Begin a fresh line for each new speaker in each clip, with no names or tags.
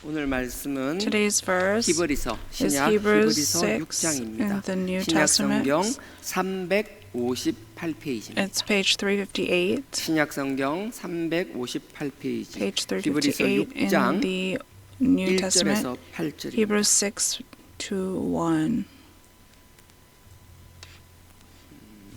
오늘 말씀은
Today's verse
히브리서
is
신약
Hebrews
히브리서
6
6장입니다.
in the New
신약
Testament.
성경 358페이지입니다.
It's page 358.
신약 성경 358페이지.
Page
히브리서
358 in
6장
the New
1절에서
Testament.
8절입니다.
Hebrews 6 to 1.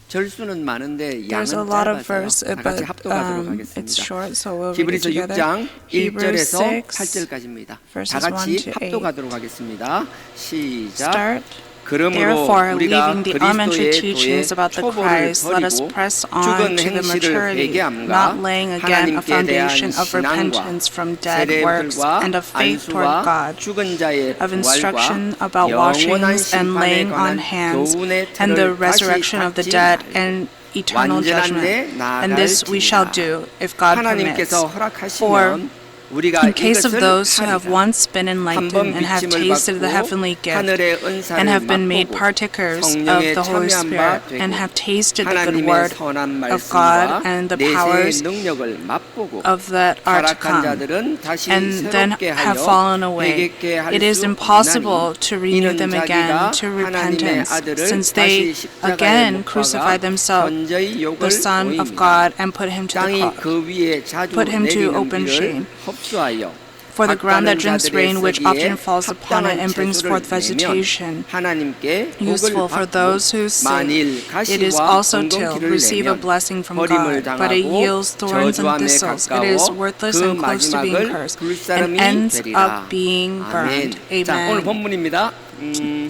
절수는 많은데 양은
There's a lot of
짧아서요.
verse,
다 같이
but
합독하도록
it's
하겠습니다.
short, so we'll read it
히브리서
together.
6장
Hebrews
1절에서
6,
8절까지입니다.
verses
다 같이
1 to 8.
합독하도록 하겠습니다. 시작.
Start.
그러므로
Therefore,
우리가
leaving the elementary
그리스도의
teachings
도에
about the
초보를
Christ, let us
버리고
press on
죽은
to the
행실을
maturity,
회개함과
not laying again a
하나님께 대한
foundation of
신앙과
repentance from dead works
세례불과
and of faith toward
안수와
God,
죽은 자의
of instruction
부활과
about
영원한
washings and
심판에
laying
관한
on hands,
교훈의
and the
틀을
resurrection
다시
of the
닫지
dead,
말고
and eternal
완전한 데
judgment. And this we shall
나아갈지니라.
do, if God permits.
하나님께서 허락하시면 우리가
In case of
이것을
those who have
하리라.
on's been enlightened and have tasted the heavenly gift
하늘의 은사를
and have been made
맛보고
partakers of
성령에
the Holy
참여한 바
Spirit and
되고
have tasted the good
하나님의
word
선한
of God
말씀과
and the
내세의
powers
능력을 맛보고
of that are to
타락한
come,
자들은 다시
and then
새롭게
have
하여
fallen away.
회개케 할
It is
수
impossible
없나니
to renew
이는
them
자기가
again to
하나님의
repentance,
아들을
since
다시
they
십자가에
again
못
crucified
박아
themselves,
현저히 욕을
the Son of
보입니다.
God, and put him to the
땅이
cross.
그 위에 자주
put him to
내리는
open
비를
shame.
흡수하여
For the ground that
악하는
drinks
자들의
rain, which
쓰기에
often falls upon it and brings
합당한
forth
채소를 내면
vegetation,
하나님께 복을
useful for
받고
those who
만일
seek. It is
가시와
also tilled,
엉겅퀴를
receive a
내면
blessing from
버림을
God, but it
당하고
yields thorns and
저주함에
thistles. It is
가까워
worthless
그
and close to being
마지막을
cursed,
불사름이
and ends
되리라.
up being
아멘.
burned.
자, 오늘
Amen.
본문입니다.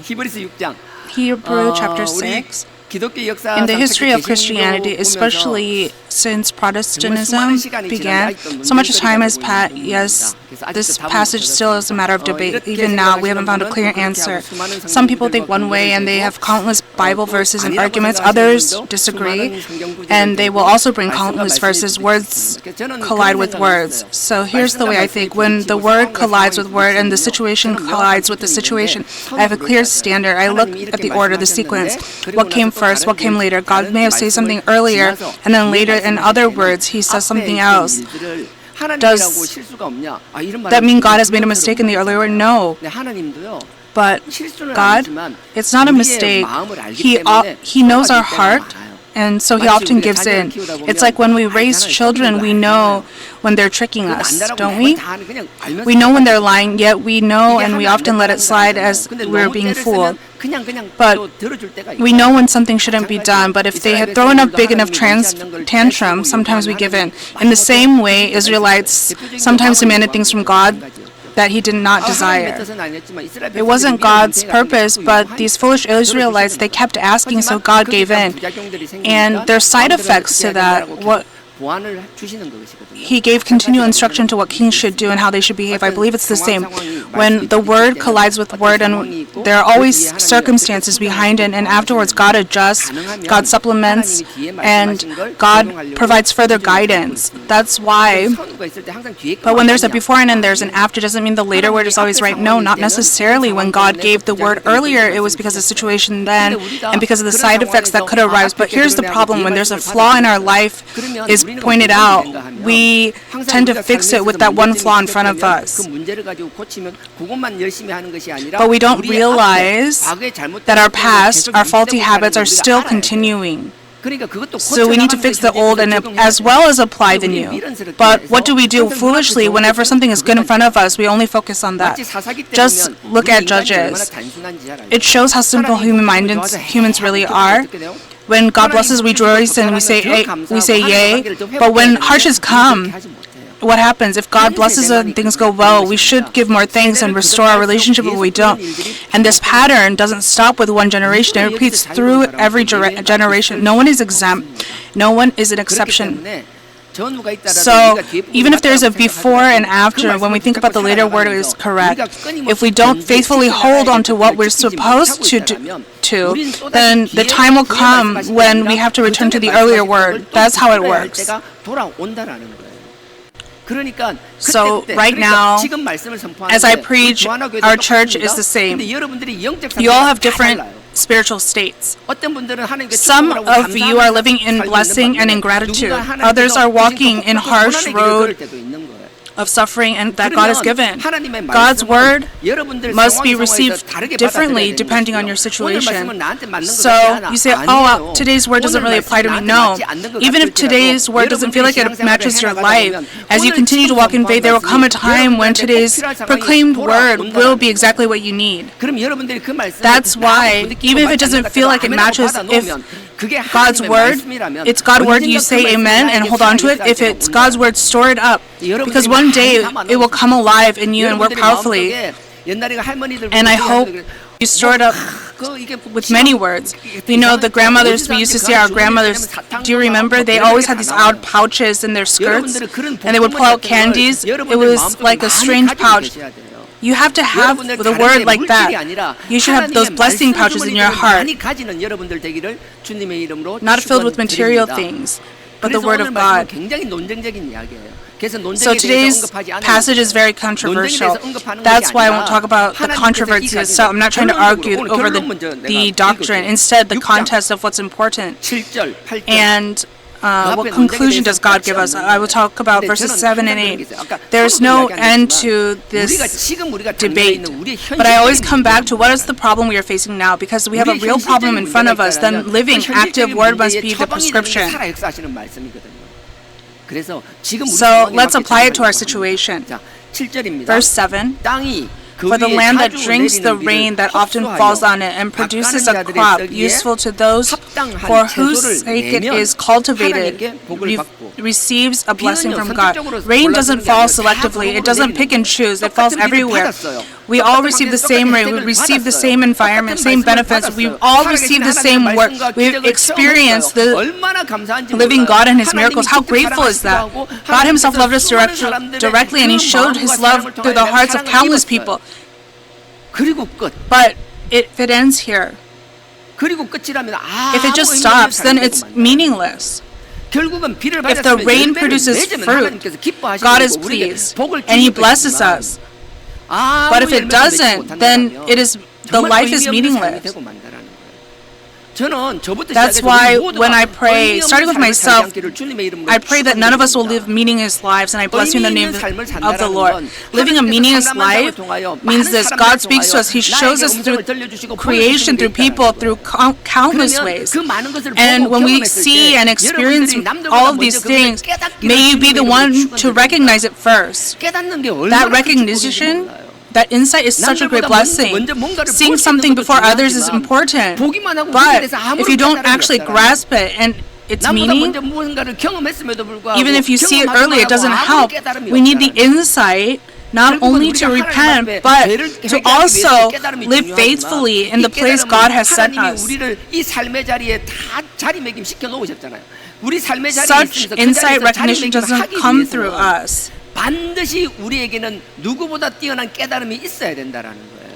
히브리서 6장.
Hebrew chapter
우리
6.
기독교 역사
In the history of Christianity, especially since Protestantism began, so much time has passed. Yes, this passage still is a matter of debate. Even now, we haven't found a clear answer. Some people think one way, and they have countless Bible verses and arguments. Others disagree, and they will also bring countless verses. Words collide with words. So here's the way I think. When the word collides with word and the situation collides with the situation, I have a clear standard. I look at the order, the sequence. What came first? What came later? God may have said something earlier, and then later, in other words, He says something else. Does that mean God has made a mistake in the earlier word? No. But God, it's not a mistake. He knows our heart, and so He often gives in. It's like when we raise children, we know when they're tricking us, don't we? We know when they're lying, yet we know, and we often let it slide as we're being fooled. But we know when something shouldn't be done, but if they had thrown a big enough tantrum, sometimes we give in. In the same way, Israelites sometimes demanded things from God that He did not desire. It wasn't God's purpose, but these foolish Israelites, they kept asking, so God gave in. And there's side effects to that. He gave continual instruction to what kings should do and how they should behave. I believe it's the same. When the word collides with word, and there are always circumstances behind it, and afterwards God adjusts, God supplements, and God provides further guidance. That's why. But when there's a before and then there's an after, doesn't mean the later word is always right. No, not necessarily. When God gave the word earlier, it was because of the situation then and because of the side effects that could arise. But here's the problem. When there's a flaw in our life is pointed out, we tend to fix it with that one flaw in front of us. But we don't realize that our past, our faulty habits are still continuing. So we need to fix the old and as well as apply the new. But what do we do foolishly whenever something is good in front of us? We only focus on that. Just look at Judges. It shows how simple human-minded humans really are. When God blesses, we rejoice and we say yay. But when hardships come, what happens? If God blesses us and things go well, we should give more thanks and restore our relationship, but we don't. And this pattern doesn't stop with one generation. It repeats through every generation. No one is exempt. No one is an exception. So even if there's a before and after, when we think about the later word is correct, if we don't faithfully hold on to what we're supposed to do, then the time will come when we have to return to the earlier word. That's how it works. So right now, as I preach, our church is the same. You all have different spiritual states. Some of you are living in blessing and in gratitude. Others are walking in harsh road of suffering and that God has given.
하나님의
God's
말씀은
word
여러분들
must be
상황
received
상황에서 다르게
differently
받아들여야 되는
depending on your
것이죠. 오늘
situation.
말씀은 나한테 맞는 것
So
같지 않아.
you say,
아니에요.
today's word doesn't
오늘
really apply to me.
말씀이
No.
나한테 맞지 않는 것
Even if
같을지라도
today's word doesn't feel like it
여러분들이
matches your
신앙생활을
life,
해나가다
as you
보면
continue to
오늘
walk in faith, there will come a time when today's proclaimed word will be exactly what you need.
그럼 여러분들이 그 말씀을
That's why, even if it doesn't feel like it matches, if God's word, it's God's word, you say amen and hold on to it. If it's God's word, store it up. Because one day it will come alive in you and work powerfully. And I hope you store it up with many words. You know, the grandmothers, we used to see our grandmothers, do you remember? They always had these odd pouches in their skirts, and they would pull out candies. It was like a strange pouch. You have to have the word like that. You should have those blessing pouches in your heart, not filled with material things, but the word of God. So today's passage is very controversial. That's why I won't talk about the controversy itself. I'm not trying to argue over the doctrine. Instead, the context of what's important. And what conclusion does God give us? I will talk about verses 7 and 8. There's no end to this debate, but I always come back to what is the problem we are facing now, because we have a real problem in front of us. Then living, active word must be the prescription. So let's apply it to our situation. Verse 7. For the land that drinks the rain that often falls on it and produces a crop useful to those for whose sake it is cultivated receives a blessing from God. Rain doesn't fall selectively. It doesn't pick and choose. It falls everywhere. We all receive the same rain. We receive the same environment, same benefits. We all receive the same work. We've experienced the living God and His miracles. How grateful is that? God Himself loved us directly, and He showed His love through the hearts of countless people. But if it ends here, if it just stops, then it's meaningless. If the rain produces fruit, God is pleased, and He blesses us. But if it doesn't, then the life is meaningless. That's why when I pray, starting with myself, I pray that none of us will live meaningless lives, and I bless you in the name of the Lord. Living a meaningless life means this: God speaks to us. He shows us through creation, through people, through countless ways. And when we see and experience all of these things, may you be the one to recognize it first. That recognition, that insight is such a great blessing. Seeing something before others is important, but if you don't actually grasp it and its meaning, even if you see it early, it doesn't help. We need the insight not only to repent, but to also live faithfully in the place God has set us. Such insight recognition doesn't come through us.
반드시 우리에게는 누구보다 뛰어난 깨달음이 있어야 된다라는 거예요.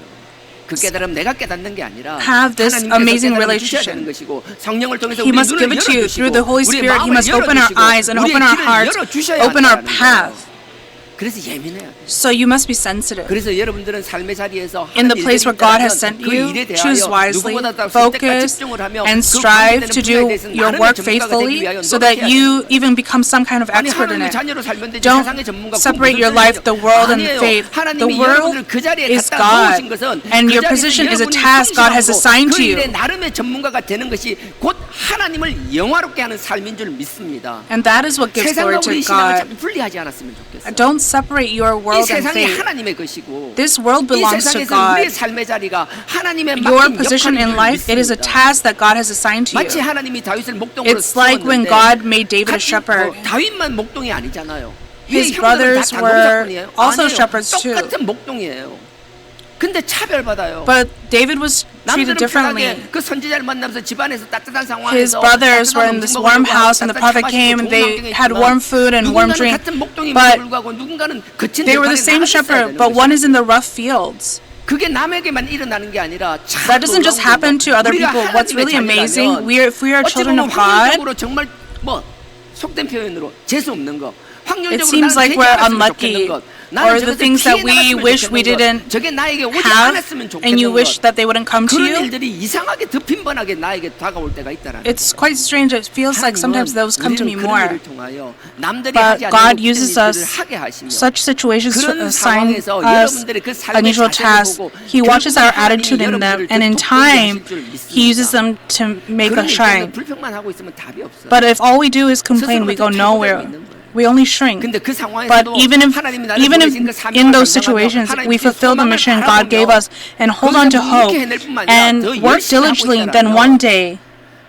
그 깨달음 내가 깨닫는 게 아니라
have this amazing relationship. He must give it to you through the Holy Spirit. He must open our eyes and open our hearts, open our path. So you must be sensitive. In the place where God has sent you, choose wisely, focus, and strive to do your work faithfully so that you even become some kind of expert in it. Don't separate your life, the world, and faith. The world is God, and your position is a task God has assigned to you. And that is what gives glory to God. Don't separate your world and faith. This world belongs to God. Your position in life, it is a task that God has assigned to you. It's like when God made David a shepherd. His brothers were also shepherds too. But David was treated differently. His brothers were in this warm house and the prophet came and they had warm food and warm drink. But they were the same shepherd, but one is in the rough fields. That doesn't just happen to other people. What's really amazing, if we are children of God, It seems like we're unlucky, or the things that we wish we didn't have, and you wish that they wouldn't come to
그런
you.
일들이 이상하게 더 빈번하게 나에게 다가올 때가 있다라는
It's quite strange. It feels like sometimes those come to me
우리는 그런
more.
일을 통하여 남들이
But
하지
God
않는
uses
일들을
us
하게 하시며
such situations to
그런
assign
상황에서
us
여러분들의 그 삶의
unusual
자세를
tasks.
보고
He watches our
결국은
attitude in
하나님이
them,
여러분들을
and in
더
time,
돕게 하실 줄
He uses
믿습니다.
them to make
그런
us
일때는
shine.
불평만 하고 있으면 답이 없어요.
But if all we do is complain, we go nowhere. We only shrink.
근데 그
But
상황에서도
even if
하나님이 나를
in
보내신 그 사명을
those
감당하며
situations we
하나님께
fulfill the
소망을
mission God gave
바라보며
us and hold on to hope and work diligently, then one day,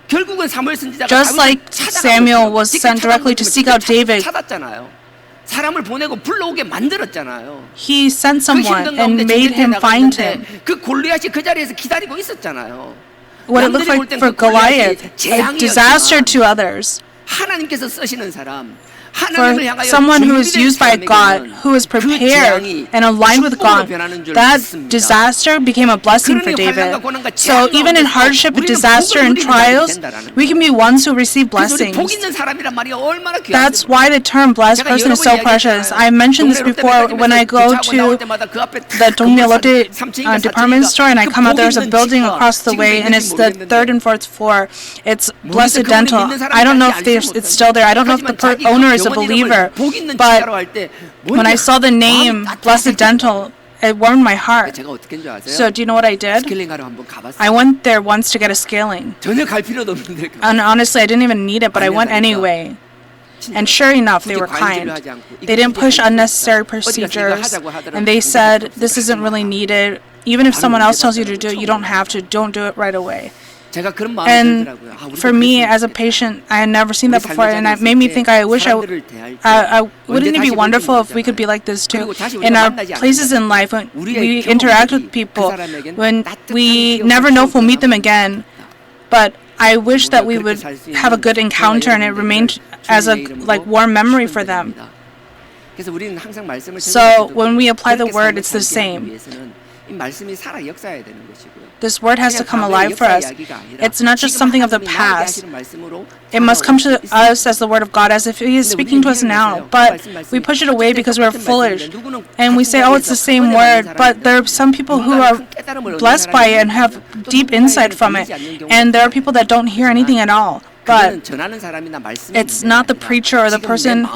결국은 사무엘 선지자가
just like Samuel was sent directly to seek out David,
찾았잖아요. 사람을 보내고 불러오게 만들었잖아요.
he sent
그
someone
힘든
and
가운데
made
전쟁터에
him find him.
나갔는데 그 골리앗이 그 자리에서 기다리고 있었잖아요.
What it looked like for Goliath, a disaster to others.
하나님께서 쓰시는 사람,
For someone who is used by God, who is prepared and aligned with God, that disaster became a blessing for David. So even in hardship, disaster, and trials, we can be ones who receive blessings. That's why the term blessed person is so precious. I mentioned this before when I go to the Dongmyeolotte department store and I come out, there's a building across the way and it's the third and fourth floor. It's Blessed Dental. I don't know if it's still there. I don't know if the owner is a believer, but when I saw the name Blessed Dental, it warmed my heart.
제가 어떻게 줄 아세요?
So do you know what I did?
스케일링하러 한번 가봤어요.
I went there once to get a scaling.
전혀 갈 필요도 없는데
And honestly, I didn't even need it, but I went anyway. And sure enough, they were kind. They didn't push unnecessary procedures, and they said, this isn't really needed. Even if someone else tells you to do it, you don't have to. Don't do it right away.
제가 그런 마음이
And
들더라고요. 아, 우리도
for me,
그랬으면
as a patient, I had never seen that before, and it made me think, I wish wouldn't it be wonderful if we could be like this too? In our places in life, when we interact with people, when we never know if we'll meet them again, but I wish that we would have a good encounter and it remained as a warm memory for them.
그래서 우리는 항상 말씀을
So when we apply the word, it's the same.
이 말씀이 살아 역사해야 되는 것이고요.
This word has to come alive for us. It's not just something of the past. It must come to us as the word of God, as if He is speaking to us now. But we push it away because we're foolish. And we say, oh, it's the same word. But there are some people who are blessed by it and have deep insight from it. And there are people that don't hear anything at all. But it's not the preacher or the person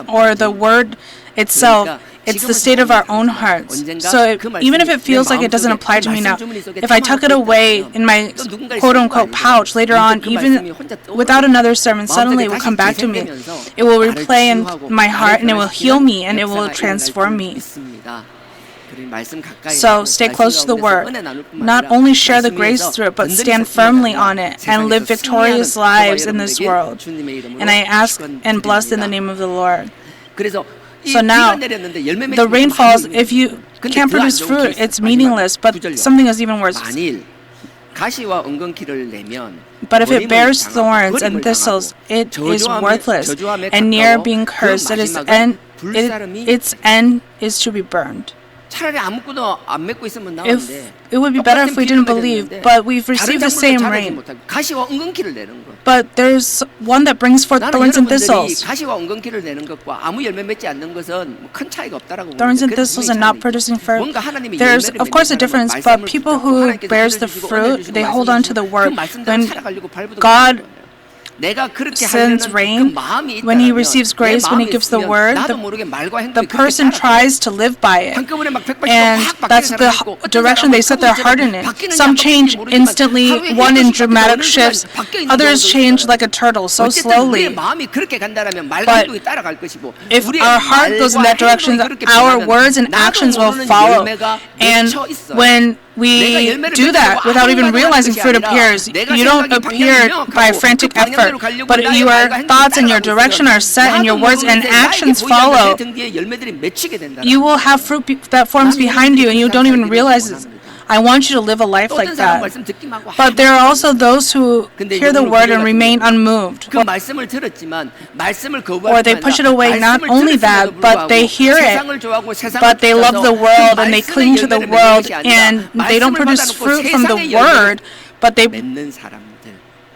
or the word itself. It's the state of our own hearts. So even if it feels like it doesn't apply to me now, if I tuck it away in my quote-unquote pouch later on, even without another sermon, suddenly it will come back to me. It will replay in my heart and it will heal me and it will transform me. So stay close to the Word. Not only share the grace through it, but stand firmly on it and live victorious lives in this world. And I ask and bless in the name of the Lord. So now, the rain falls. If you can't produce fruit, it's meaningless, but something is even worse. But if it bears thorns and thistles, it is worthless, and near being cursed, its end is to be burned. It would be better if we didn't believe, but we've received the same rain. But there's one that brings forth thorns and thistles. Thorns and thistles and not producing fruit. There's of course a difference, but people who bears the fruit, they hold on to the word. When God sends rain, when He receives grace, when He gives the word, the person tries to live by it. And that's the direction they set their heart in it. Some change instantly, one in dramatic shifts, others change like a turtle, so slowly. But if our heart goes in that direction, our words and actions will follow. And when we do that without even realizing fruit appears. You don't appear by frantic effort, but your thoughts and your direction are set and your words and actions follow. You will have fruit that forms behind you and you don't even realize it. I want you to live a life like that. But there are also those who hear the word and remain unmoved. Or they push it away. Not only that, but they hear it, but they love the world and they cling to the world and they don't produce fruit from the word, but they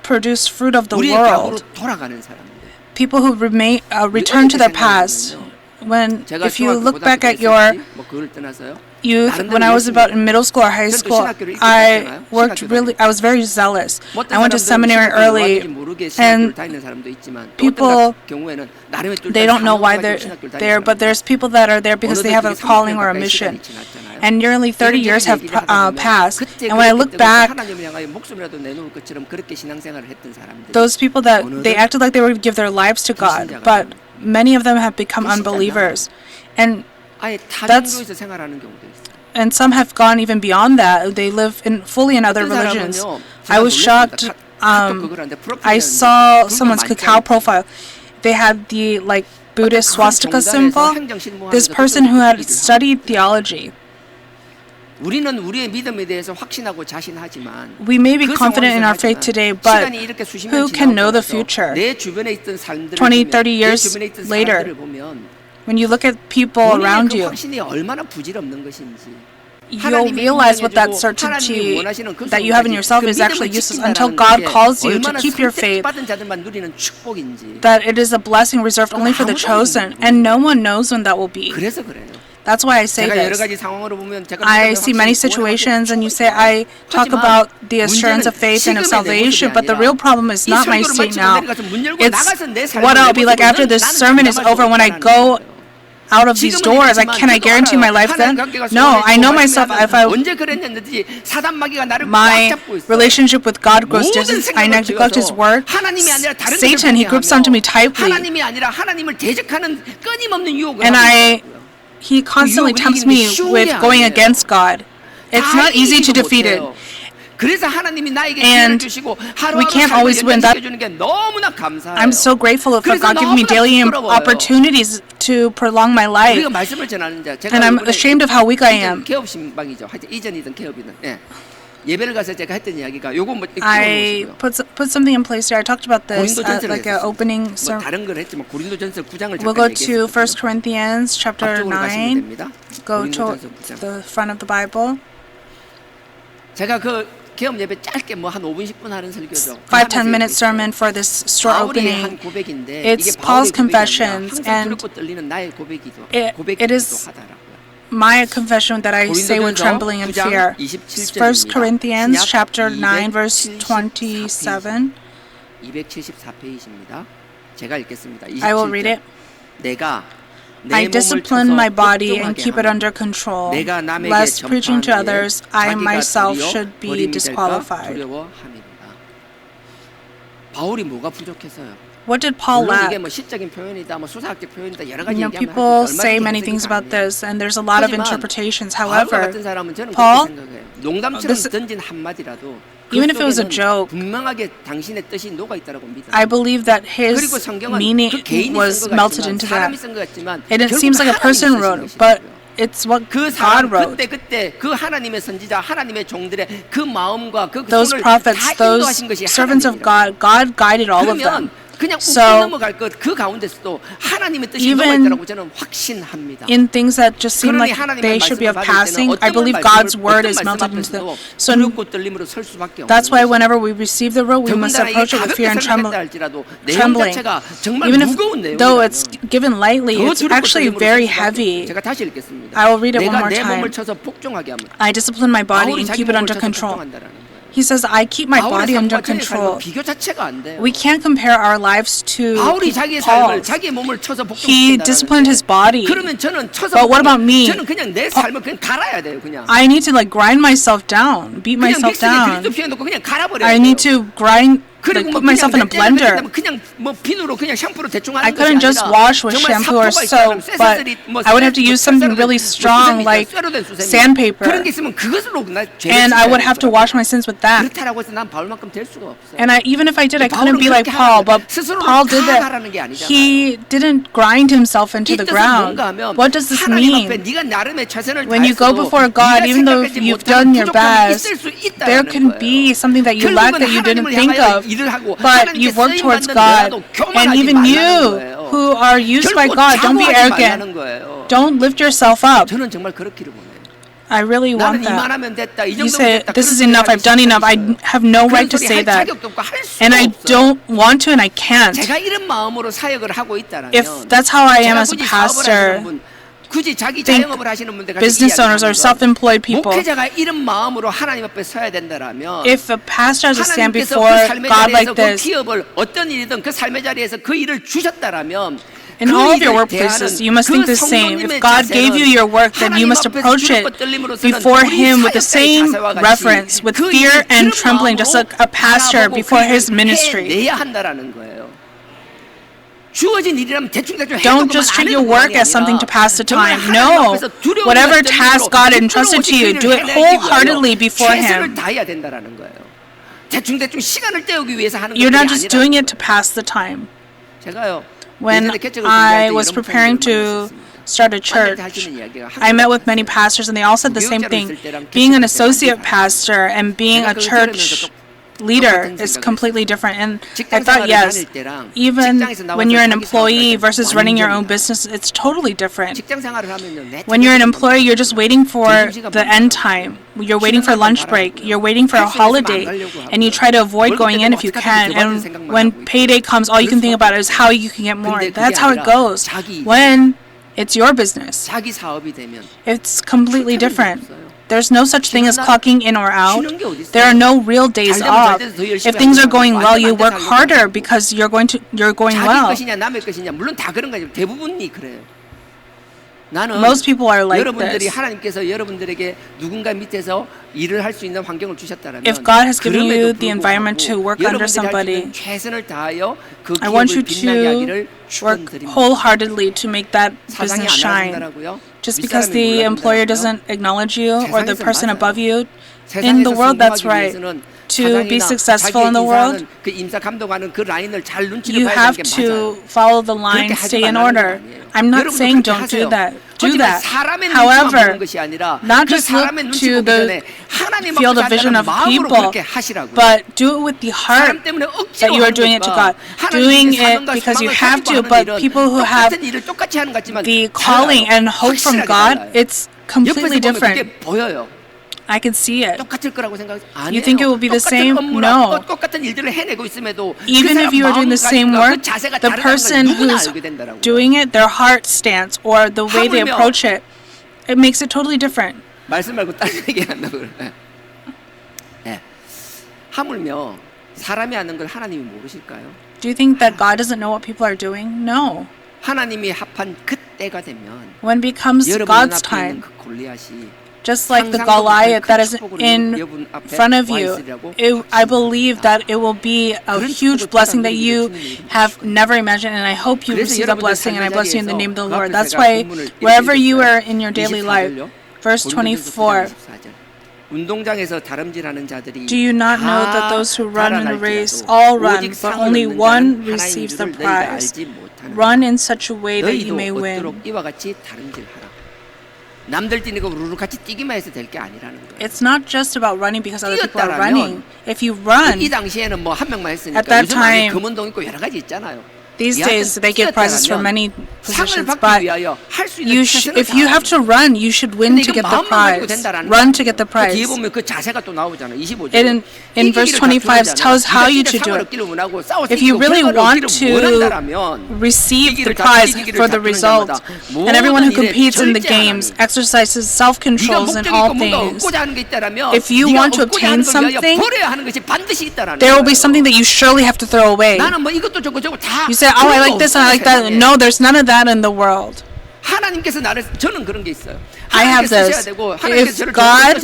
produce fruit of the world. people who return to their past. If you look back at your youth, when I was about in middle school or high school, I was very zealous. I went to seminary early, and people, they don't know why they're there, but there's people that are there because they have a calling or a mission. And nearly 30 years have passed, and when I look back, those people that they acted like they would give their lives to God, but many of them have become unbelievers. And some have gone even beyond that. They live fully in other religions. I was shocked. I saw someone's Kakao profile. They had the Buddhist swastika symbol. This person who had studied theology. We may be confident in our faith today, but who can know the future? 20, 30 years later, when you look at people around you, you'll realize what that certainty that you have in yourself is actually useless until God calls you to keep your faith, that it is a blessing reserved only for the chosen, and no one knows when that will be. That's why I say this. I see many situations, and you say I talk about the assurance of faith and of salvation, but the real problem is not my state now. It's what I'll be like after this sermon is over when I go out of these doors. Can I guarantee my life then? No, I know myself. My relationship with God grows distant. I neglect His word. Satan, he grips onto me tightly. And he constantly tempts me with going against God. It's not easy to defeat it. And we can't always win that. I'm so grateful for God giving me daily opportunities to prolong my life. And I'm ashamed of how weak I am. I put something in place here. I talked about this at an opening sermon. We'll go to 1 Corinthians chapter 9. Go to the front of the Bible. 5-10 minute sermon for this short opening. It's Paul's confessions, and it is my confession that I say with trembling and fear. 1 Corinthians chapter 9 verse 27. I will read it. I discipline my body and keep it under control, lest preaching to others, I myself should be disqualified. What did Paul lack? People say many things about this, and there's a lot of interpretations. However, Paul, even if it was a joke, I believe that his meaning was melted into that. And it seems like a person wrote it, but it's what God wrote. Those prophets, those servants of God, God guided all of them. So even in things that just seem like they should be of passing, I believe God's word is melted into them. So that's why whenever we receive the word, we must approach it with fear and trembling. Even though it's given lightly, it's actually very heavy. I will read it one more time. I discipline my body and keep it under control. He says, I keep my body under control. We can't compare our lives to Paul's. He disciplined his body. But what about me? I need to grind myself down, beat myself down. I need to put myself in a blender. I couldn't just wash with shampoo or soap, but I would have to use something really strong like sandpaper. And I would have to wash my sins with that. And even if I did, I couldn't be like Paul, but Paul did that. He didn't grind himself into the ground. What does this mean? When you go before God, even though you've done your best, there can be something that you lack that you didn't think of. But you've worked towards God. And even you who are used by God, don't be arrogant. Don't lift yourself up. I really
나는
want that.
이만하면 됐다. 이
You
정도면
say,
됐다.
this
그런
is
소리
enough,
할
I've done enough. I
있어요.
have no
그런
right to
소리
say
할
that.
자격도 없고 할 수도
And I
없어요.
don't want to and I can't.
제가 이런 마음으로 사역을 하고 있다라면
If that's how I am
제가
as a
굳이 사업을
pastor,
하시는 분, 굳이 자기
think
자영업을 하시는 분들 같이
business owners or self-employed people,
목회자가 이런 마음으로 하나님 앞에 서야 된다라면
if a pastor has to stand
하나님께서
before
그 삶의
God
자리에서
like
그
this,
기업을 어떤 일이든 그 삶의 자리에서 그 일을 주셨다라면
in all of your workplaces, you must think the same. If God gave you your work, then you must approach it before Him with the same reverence, with fear and trembling, just like a pastor before his ministry.
내야 한다라는 거예요. 주어진 일이라면 대충대충
Don't just treat your work as something to pass the time. No. Whatever task God entrusted to you, do it wholeheartedly before
최선을
Him.
다해야 된다라는 거예요. 대충대충 시간을 때우기 위해서 하는
You're
것이
not just
아니라
doing it to pass the time.
제가요.
When
예전에 개척을 준비할 때
I was
이런
preparing
목사님들을
to
만났었습니다.
start a church, I met with many pastors and they all said the same thing. Being an associate pastor and being a church leader is completely different. And I thought, yes, even when you're an employee versus running your own business, it's totally different.
직장 생활을 하면요. 내
When you're an
자격이
employee, you're just waiting for the end time. You're waiting for lunch break. You're waiting for a holiday. And you try to avoid going in if you can. And when payday comes, all you can think about is how you can get more. That's how it goes. When it's your business,
자기 사업이 되면
it's completely different. There's no such thing as clocking in or out. There are no real days off. If things are going well, you work harder because you're going
자기
well.
것이냐 남의 것이냐 물론 다 그런 거죠. 대부분이 그래요. 나는
Most people are like
여러분들이
this.
하나님께서 여러분들에게 누군가 밑에서 일을 할 수 있는 환경을 주셨다면
If God has given you
그럼에도
the environment to
불구하고
work under
여러분들이 할 수
somebody,
있는 최선을 다하여 그
I want you
기업을 빛나게 하기를
to work
축원드립니다.
wholeheartedly to make that
사장이
business
안
shine.
알아준다라고요?
Just because
윗사람이
the employer
몰라준다라고요?
doesn't acknowledge you or the
세상에서
person
맞아요.
above you, in the world that's right. To be successful in the world,
그 임사 감독하는 그 라인을 잘 눈치를
you
봐야
have
되는 게
to
맞아요.
follow the line,
그렇게 하지
stay in
말라는
order.
건 아니에요.
I'm not
여러분도
saying
그렇게
don't do
하세요.
that. Do
하지만
that.
사람의 눈치만
However,
보는 것이 아니라
not
그
just look
사람의 눈치
to
보기
the
전에 하나님
feel the
앞에서
vision
한다는
of
마음으로
people,
그렇게 하시라고요.
but do it with the heart
사람 때문에
that
억지로
you are
하는
doing it to
것과
God. Doing
하나님께
it
사명과
because you
소망을
have
가지고
to,
하는
but
일은
people who have
똑같은 일을 똑같이 하는 것 같지만
the calling
달라요.
and hope from
확실하게
God,
달라요.
it's completely
옆에서 보면
different.
그게 보여요.
I can see it.
똑같을 거라고 생각하지 아니에요.
You think it will be the
똑같은
same?
업무나
No.
똑같은 일들을 해내고 있음에도
Even
그
if you are doing the same
마음가짐과
work,
그 자세가
the
다르다는 걸
person
누구나
who's
알게 된다라고요.
doing it, their heart stance or the way they
하물며
approach it, it makes it totally different.
말씀 말고 다른 얘기한다고 그래. 네. 하물며 사람이 하는 걸 하나님이 모르실까요?
Do you think that God doesn't know what people are doing? No.
하나님이 합한 그 때가 되면
When it becomes
여러분
God's
앞에 있는
time,
그 골리앗이
just like the Goliath that is in front of you, I believe that it will be a huge blessing that you have never imagined, and I hope you receive that blessing, and I bless you in the name of the Lord. That's why wherever you are in your daily life, verse 24,
운동장에서 다름질하는 자들이
do you not know that those who run in a race all run, but only one receives the prize? Run in such a way that you may
너희도
win.
얻도록 이와 같이 다름질하라. 남들 뛰는 거 우르르 같이 뛰기만 해서 될 게 아니라는 거예요.
It's not just about running because other people are
뛰었다라면
running. If you run,
이 당시에는 뭐 한 명만 했으니까
At that
요즘 안에
time,
금운동 있고 여러 가지 있잖아요.
these
여하튼
days they give prizes for many
상을
positions,
받기
but
위하여 할 수 있는
you
최선을
if you have to run, you should win
근데
to
이거
get the
마음만 가지고
prize.
된다라는
Run
거예요.
to get the
그 뒤에
prize.
보면 그 자세가 또 나오잖아. 25절.
In verse 25 tells how you to do it. If you really want to receive the prize for the result, and everyone who competes in the games exercises self-controls in all things, if you want to obtain something, there will be something that you surely have to throw away. You say, oh, I like this, I like that. No, there's none of that in the world.
하나님께서 나를 저는 그런 게 있어요.
I have this. If God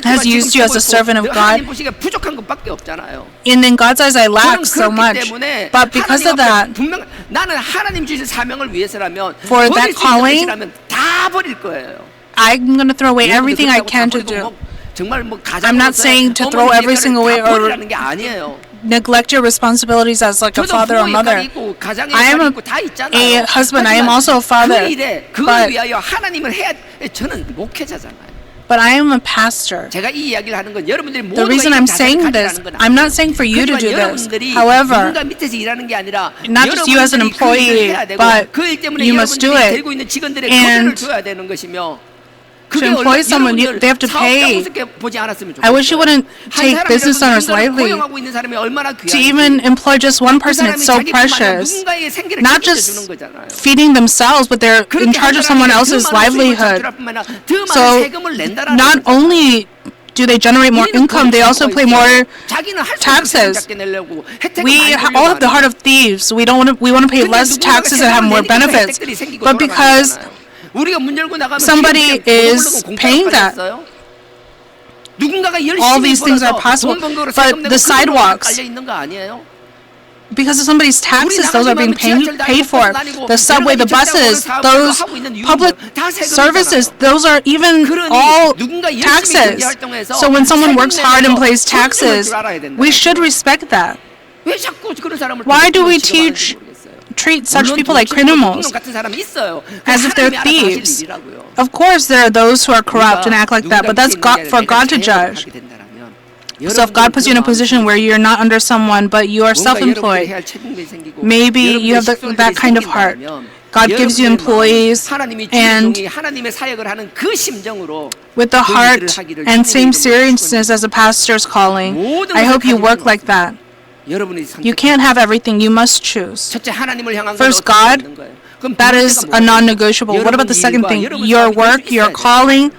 has used you as a servant of God,
하나님 보시기에 부족한 것밖에 없잖아요.
And in God's eyes, I lack
저는
so
그렇기
much.
때문에
But because of
하나님 앞에
that,
분명 나는 하나님 주신 사명을 위해서라면
For
버릴
that
수 있는
calling,
것이라면 다 버릴 거예요.
I'm going to throw away everything I can to do.
정말 뭐
I'm not saying to throw every single way or
버리라는 게 아니에요.
neglect your responsibilities as like a
저도
father or
부모
mother.
역할이 있고 가장의
I am
역할이 있고 다 있잖아요.
a husband. I am
하지만
also a father.
그 일에 그걸
But,
위하여 하나님을 해야 저는 목회자잖아요.
but I am a pastor.
제가 이 이야기를 하는 건 여러분들이
The reason I'm saying this, I'm not saying for you to do this. However,
누군가 밑에서 일하는 게 아니라
not just you as an
여러분들이 그 일을
employee,
해야 되고
but
그 일 때문에
you must do
여러분들이
it.
들고 있는 직원들의
And
거를 줘야 되는 것이며
to employ someone, they have to pay. I wish you wouldn't take business owners lightly. To even employ just one person, it's so precious. Not just feeding themselves, but they're in charge of someone else's livelihood. So not only do they generate more income, they also pay more taxes. We all have the heart of thieves. We want to pay less taxes and have more benefits. But because somebody is paying that, all these things are possible. But the sidewalks, because of somebody's taxes, those are being paid for. The subway, the buses, those public services, those are even all taxes. So when someone works hard and pays taxes, we should respect that. Why do we treat such people like criminals, as if they're thieves? Of course, there are those who are corrupt and act like that, but that's for God to judge. So if God puts you in a position where you're not under someone, but you are self-employed, maybe you have that kind of heart. God gives you employees, and with the heart and same seriousness as a pastor's calling, I hope you work like that. You can't have everything. You must choose. First, God. That is a non-negotiable. What about the second thing? Your work, your calling.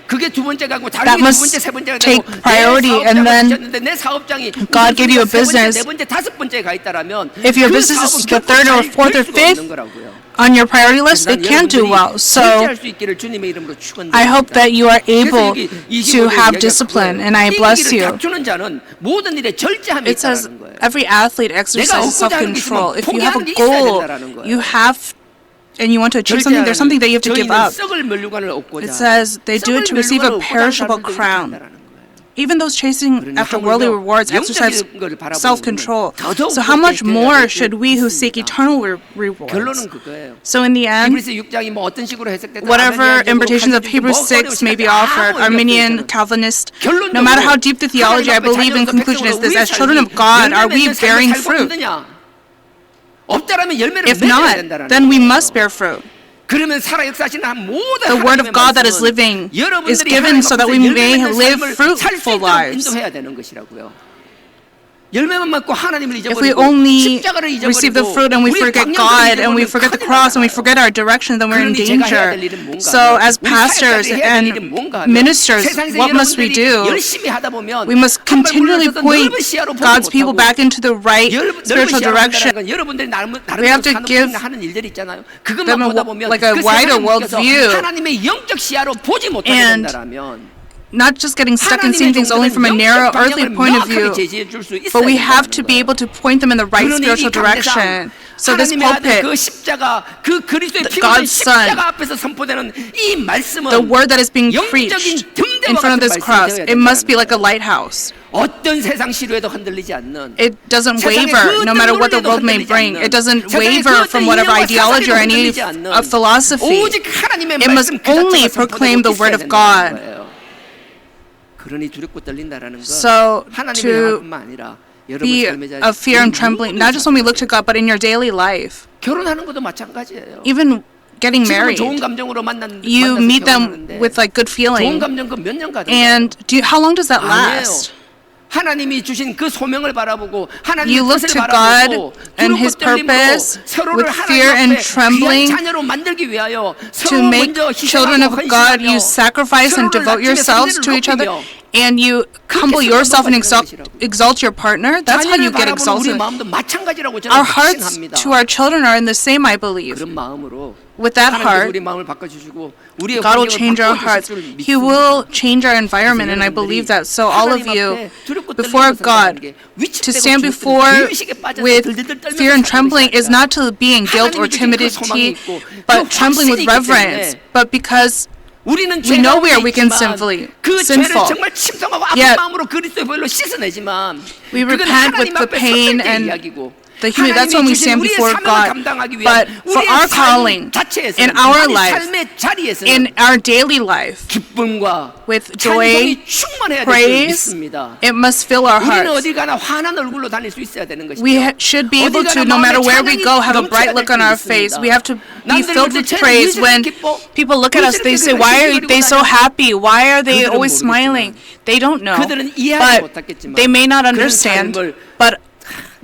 That must take priority, and then God gave you a business. If your business is the third or fourth or fifth on your priority list, it can't do well. So I hope that you are able to have discipline, and I bless you. It says every athlete exercises self-control. If you have a goal, and you want to achieve something, there's something that you have to give up. It says they do it to receive a perishable crown. Even those chasing after worldly rewards exercise self-control. So how much more should we who seek eternal rewards? So in the end, whatever interpretations of Hebrews 6 may be offered, Arminian, Calvinist, no matter how deep the theology, I believe in conclusion is this: as children of God, are we bearing fruit? If not, then we must bear fruit. The word of God that is living is given so that we may live fruitful lives. If we only receive the fruit and we forget God and we forget the cross and we forget our direction, then we're in danger. So as pastors and ministers, what must we do? We must continually point God's people back into the right spiritual direction. We have to give them like a wider world view, and not just getting stuck in seeing things only from a narrow earthly point of view, but we have to be able to point them in the right spiritual direction. So this pulpit, God's Son, the word that is being preached in front of this cross, it must be like a lighthouse. It doesn't waver no matter what the world may bring. It doesn't waver from whatever ideology or any philosophy. It must only proclaim the word of God. So to be of fear and trembling, not just when we look to God, but in your daily life. Even getting married, you meet them with like good feeling. And how long does that last? You look to God and His purpose with fear and trembling to make children of God. You sacrifice and devote yourselves to each other, and you humble yourself and exalt your partner. That's how you get exalted. Our hearts to our children are in the same, I believe. With that heart, God will change our hearts. He will change our environment, and I believe that. So all of you, before God, to stand before with fear and trembling is not to be in guilt or timidity, but trembling with reverence. But because we know we are weak and sinful. Yet we repent with the pain and that's when we stand before God. But for our calling, in our life, in our daily life,
기쁨과
with joy,
충만해야 될 줄
praise,
믿습니다.
it must fill our
우리는
hearts.
어디 가나 환한 얼굴로 다닐 수 있어야 되는 것이죠.
We should be able to, no matter where we go, have a bright look on our face. We have to be filled with praise. When people look at us, they say, why are they so happy? Why are they always smiling? They don't know. But they may not understand. But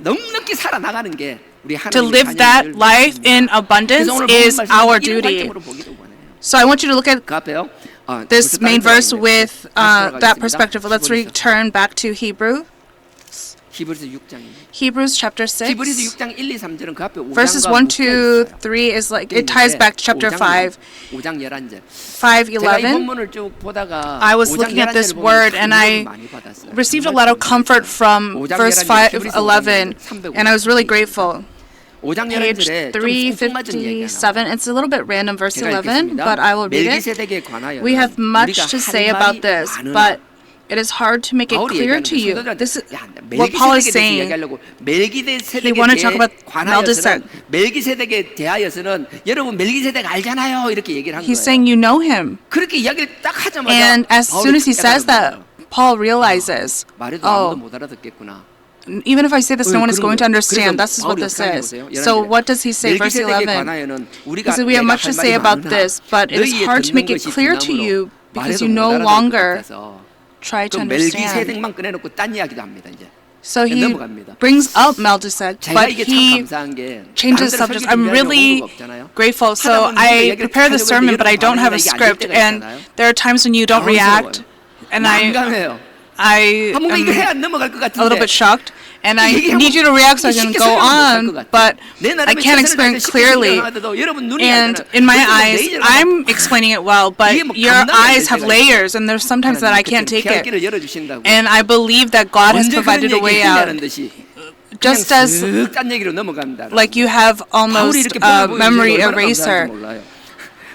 넉넉히 살아나가는 게 우리
to
하나님의
live that life in abundance is our duty. So I want you to look at
그 앞에요.
this main verse with that perspective. Let's return back to Hebrews.
히브리서 6장입니다.
Hebrews chapter 6.
히브리서 6장 1, 2, 3절은 그 앞에 5장과
Verses 1, 2, 3 is like, it ties back to chapter 5.
5장 11절.
5,
제가 이
11.
본문을 쭉 보다가
I was
5장
looking at this
11절을
word
보면
and
큰
I
도움을 많이 받았어요.
received a lot of comfort from
5장
verse
11절,
5, 11, and I was really grateful.
5장
Page
11절에 좀 뚱뚱맞은 얘기가
357. It's a little bit random, verse
제가
11,
읽겠습니다.
but I will read it.
멜기세덱에 관하여
We have much to say about this, but it is hard to make it
바울이
clear
얘기하는
to you.
성도들한테
This is
야,
what Paul is
멜기세덱에 대해서
saying.
얘기하려고
He wanted to talk about
멜기세덱에 멜기세덱에 대하여서는 여러분 멜기세덱 알잖아요 이렇게 얘기를 한
He's
거예요.
saying, you know him.
그렇게 이야기를 딱 하자마자
And as soon as he says
깨달은
that,
거예요.
Paul realizes,
말해도 아무도
oh,
못 알아듣겠구나.
even if I say this, no one is
그런
going to
거예요.
understand.
그래서
This is what
바울이
this
어떻게
is.
하는 거예요?
So
11절에
what does he say, verse
멜기세덱에
11?
관하여는 우리가
He said, we have
내가
much to
할
say
말이
about
많으나
this, but it is
너희의
hard to make
듣는
it
것이
clear to
둔함으로
you because
말해도
you no
못 알아듣을 것
longer
같아서
try
그
to understand.
멜기세덱만 꺼내놓고 딴 이야기도 합니다 이제.
So he
넘어갑니다.
brings up Melchizedek,
제가
but
이게 참
he
감사한 게
changes
다른
subjects.
설교
I'm
준비하려고
really
온 거 없잖아요.
grateful. So I prepare the sermon, but I don't have a script, and there are times when you don't react, and
난감해요.
I
뭔가 이거
am
해야 넘어갈 것
a little
같은데
bit shocked, and I
이게
need you to react so I can
쉽게
go
설명 못할 것
on,
같아.
but
내
I
나름의
can't
최선을
explain
다해서 쉽게
clearly.
설명하더라도 여러분 눈이
And
알잖아요.
in my
그래서
eyes,
레이저로
I'm explaining it well, but
이게 뭐
your
감당이 안
eyes
될
have
때가
layers, and there's sometimes that I can't take it.
길을 열어주신다고.
And I believe that God has
언제 그런
provided a way
얘기했냐는
out.
듯이
Just
그냥
as
쓱 딴 얘기로 넘어간다.
like you have
바울이
almost
이렇게
a
보여주시는
memory
얼마나
eraser.
감사한지 몰라요.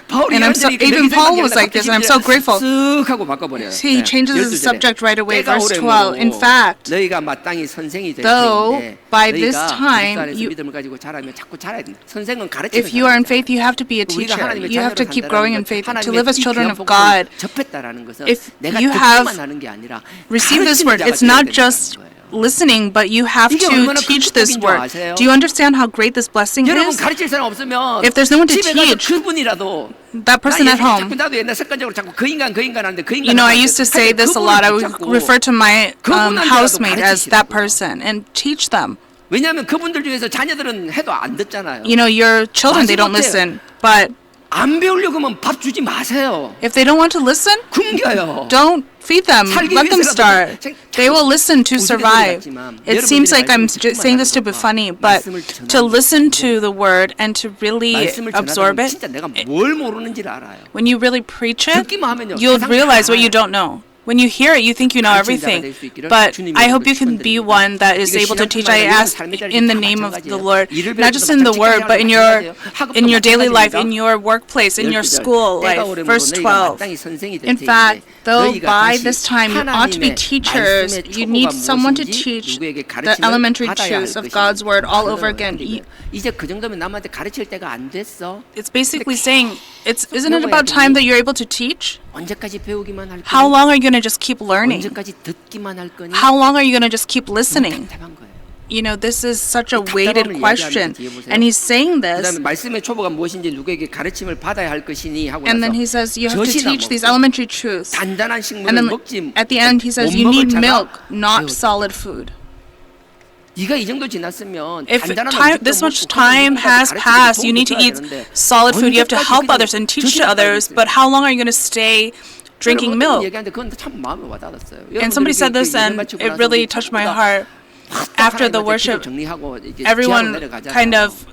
바울이
And I'm so,
완전히
even
멜기세덱
Paul
이야기를
was like this, and I'm so grateful.
쓱 하고 바꿔버려요.
He changes the
12절에.
subject right away,
때가
verse
오래
12. In fact,
너희가 마땅히 선생이 될
though
때인데
by this
너희가
time
그리스도 안에서
you-
믿음을 가지고 자라면 자꾸 자라야 된다. 선생은 가르치는
if you are in
사람이잖아요.
faith, you have to be a
우리가
teacher.
하나님의
You have to
자녀로
keep
산다는
growing in
것,
faith. To
하나님의
live as
이
children
귀한
of
복음을
God,
접했다라는 것은
if
내가
you
듣기만
have
하는 게 아니라
receive this
가르치는
word,
자가
it's
되어야
not
된다는
just
거예요.
listening, but you have
이게
to
얼마나 큰
teach this
축복인 줄
word.
아세요?
Do you understand how great this blessing
여러분
is?
가르칠 사람 없으면
If there's no one to
집에 가서
teach,
그분이라도
that person at home.
자꾸 나도 옛날 습관적으로 자꾸 그 인간 하는데 그 인간
You know, I used to say this a lot. I would refer to my housemate as that person and teach them.
왜냐하면 그분들 중에서 자녀들은 해도 안 듣잖아요.
You know, your children, they don't listen. But
안 배우려고 하면 밥 주지 마세요.
if they don't want to listen,
굶겨요.
don't feed them.
살기
Let them
위해서라도
start. They will listen to survive. It seems like I'm saying this to be funny, but to listen to the word and to really
말씀을
absorb
전하면
it,
진짜 내가 뭘 모르는지를 알아요.
when you really preach it,
듣기만 하면요.
you'll
세상
realize what
다
you don't know. When you hear it, you think you know everything. But I hope you can be one that is able to teach. I ask in the name of the Lord, not just in the word, but in your daily life, in your workplace, in your school life. Verse 12. In fact, though by this time you ought to be teachers, you need someone to teach the elementary truths of God's word all over again.
이제 그 정도면 남한테 가르칠 때가 안 됐어.
It's basically saying, isn't it about time that you're able to teach?
언제까지 배우기만 할 거니?
How long are you going to just keep learning?
언제까지 듣기만 할 거니?
How long are you going to just keep listening?
답답한 거예요.
You know, this is such a weighted
답답함을
question.
이야기하면서 뒤에 보세요.
And he's saying
그다음에
this,
말씀의 초보가 무엇인지 누구에게 가르침을 받아야 할 것이니 하고
and
나서
then he says, you have to
젖이나
teach these
먹고
elementary truths.
단단한
And
식물을
then
먹지
at the end, he says,
못
you need
먹을 자가
milk,
배우라.
not solid food.
네가 이 정도 지났으면
If
단단한
time,
음식도
this much
먹고
time
그런
has
것까지
passed,
가르치고
you need to
도움도
eat
줘야 되는데
solid food. You have to
언제까지
help
그냥
others and teach to
젖이나
others.
먹어야
But how long are you going to stay drinking milk?
얘기하는데 그건 참 마음에 와닿았어요.
And somebody said this, and it really touched my heart. After the worship, everyone kind of,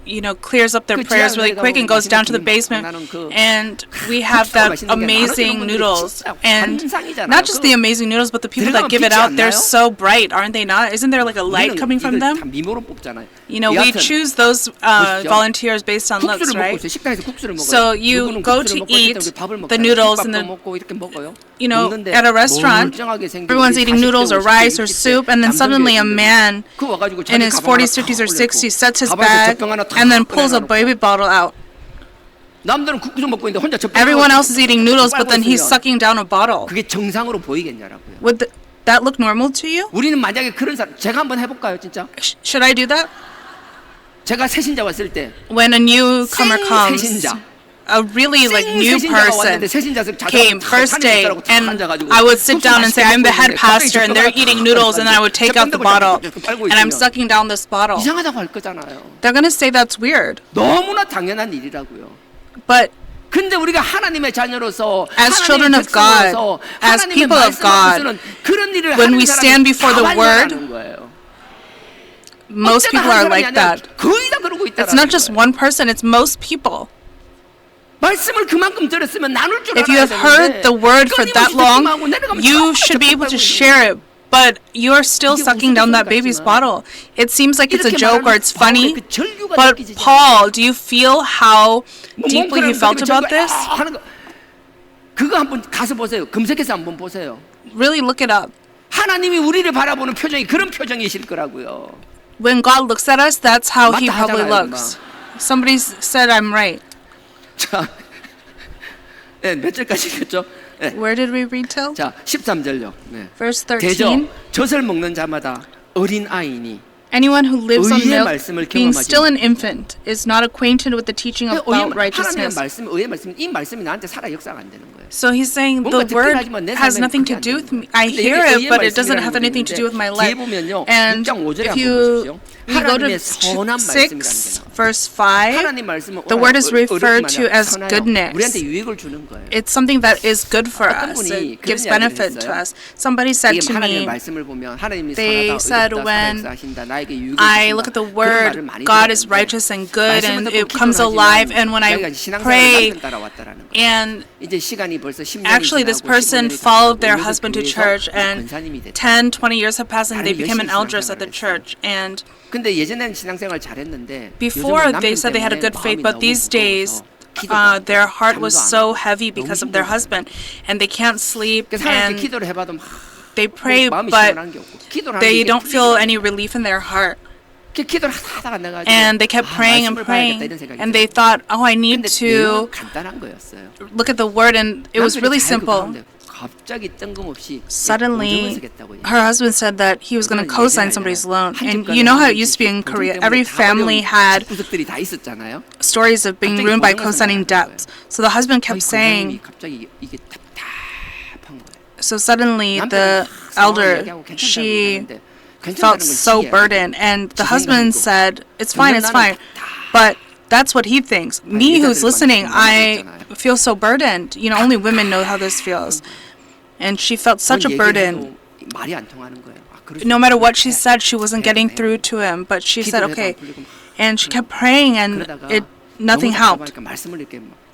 clears up their prayers really quick and goes down to the basement, and we have that amazing noodles. And not just the amazing noodles, but the people that give it out, they're so bright, aren't they not? Isn't there like a light coming from them? You know, we
여하튼
choose those
보십시오.
volunteers based on looks,
국수를 먹고
right?
있어요. 식당에서 국수를 먹어요.
So you
누구는
go
국수를
to
먹고 있을 때
eat
우리 밥을
the
먹잖아요.
noodles
김밥도
and the,
먹고 이렇게 먹어요.
you know,
먹는데
at a restaurant,
멀쩡하게 생긴
everyone's
우리
eating
40대,
noodles or
50대,
rice or
60대
soup, and then suddenly a
남성들이
man
그거 와가지고
in
자기
his
가방 하나
40s,
탁
50s, or
올려놓고
60s sets his
가방에서
bag
젖병 하나 탁
and then pulls a
꺼내놓고
baby bottle out.
남들은 국수 먹고 있는데 혼자 젖병
Everyone
하나
else is eating noodles, but then he's
있으면
sucking down a bottle.
그게 정상으로 보이겠냐라고요.
Would that look normal to you?
우리는 만약에 그런 사람 제가 한번 해볼까요, 진짜?
Should I do that?
제가 새신자 왔을 때
When a newcomer
생
comes,
새신자.
a really like new
새신자가
person
왔는데 새신자석
came first day, and I would sit down and say, I'm the head pastor, and they're eating noodles, and then I would take out the bottle, and I'm sucking down this bottle.
이상하다고 할 거잖아요.
They're gonna say that's weird.
너무나 당연한 일이라고요.
But
근데 우리가 하나님의 자녀로서
as children of God, as people of God,
그런 일을
when
하는
we stand before the word, most people are like that.
거의 다 그러고
It's
있다라는
not just
거예요.
one person, it's most people.
말씀을 그만큼 들었으면 나눌 줄
If you
알아야
have heard
되는데
the word for that
끊임없이
long,
듣기만 하고 내려가면
you
자꾸만
should be able to
접촉하고
share it. But you're still
이게
sucking
무슨
down that
소리
baby's
같지만
bottle. It seems like it's a
이렇게
joke or
말하는
it's funny.
바울의 그 절규가
But
느껴지지
Paul, do you feel how
뭐
deeply he
몽크랑
felt
그리고
about
절규,
this?
하는 거. 그거 한번 가서 보세요. 검색해서 한번 보세요.
Really look it up.
하나님이 우리를 바라보는 표정이 그런 표정이실 거라고요.
When God looks at us, that's how he
맞다
probably
하잖아요,
looks. Somebody said I'm right.
자, 네, 몇 절까지 읽었죠? 네.
Where did we read till?
자, 13절요. 네.
Verse
대저
13.
젖을 먹는 자마다 어린 아이니
Anyone who lives on
의의
milk,
말씀을
being
경험하지
still an infant, is not acquainted with the teaching about
하나님의
righteousness.
말씀, 의의 말씀, 이 말씀이 나한테 살아 역사가 안 되는 거예요.
So he's saying
뭔가
the
듣긴
word
하지만 내
has
삶에는
nothing
그게
to
안
do
되는
with me.
거예요.
I
근데
hear
이게
it,
의의
but it doesn't
말씀이라는
have anything to do with my
뒤에
life.
보면요,
And
6장 5절에
if
한번
you
보십시오.
go to
하나님의 선한 말씀이라는 게
6 verse 5,
하나님 말씀은
the word is referred to
어렵게
as
말하면
goodness.
우리한테 유익을 주는 거예요.
It's something that is good for
어떤
us.
분이
It gives
그런 이야기를
benefit to
했어요.
us. Somebody said
이게
to
하나님의
me,
말씀을 보면 하나님이
they
선하다,
said
의롭다,
when
살아역사하신다, 나에게 유익을
I
주신다.
look at the
그런
word,
말을 많이
God is
들었는데
righteous and good,
말씀은
and
듣고
it comes
기도는
alive.
하지만
And when I
자기가 신앙생활을
pray,
남편 따라왔다라는 거예요.
and
이제 시간이 벌써 10년이
actually this
지나고
person
15년이
followed their
지나고
husband to
오늘도
church,
교회에서
and
권사님이 됐다.
10, 20 years have passed, and they
나는
became an
열심히
elders at the
신앙생활을
church. And
근데 예전에는 신앙생활 잘했는데
before
요즘은
they
남편
said they had a
때문에
good faith,
마음이
but
너무
these days
무거워서 기도도 안 하고
their heart was
잠도 안
so
하고
heavy
너무
because of their
힘들더라고요.
husband, and they can't sleep,
그래서 하나님께
and
기도를 해봐도 막
they pray,
마음이
but
시원한 게 없고 기도를
they
하는데
don't feel any relief in their heart.
기도를 하다가 내가
And they kept praying and praying, and they thought, oh, I need
근데
to
내용은 간단한 거였어요.
look at the word, and it was really
남편이 잘
simple.
그러는데 갑자기 뜬금없이
Suddenly,
보증을 서겠다고
her husband said that he was going to co-sign somebody's loan. And you know how it used to be in Korea? Every family had
구석들이 다 있었잖아요.
stories of being ruined by co-signing debts. So the husband kept saying,
갑자기 이게 답답한 거예요.
so suddenly the elder, she felt so burdened, and the husband said, it's fine, but that's what he thinks. Me who's listening, I feel so burdened. You know, only women know how this feels. And she felt such a burden.
말이 안 통하는 거예요.
No matter what she said, she wasn't getting through to him, but she said, okay. And she kept praying, and nothing helped.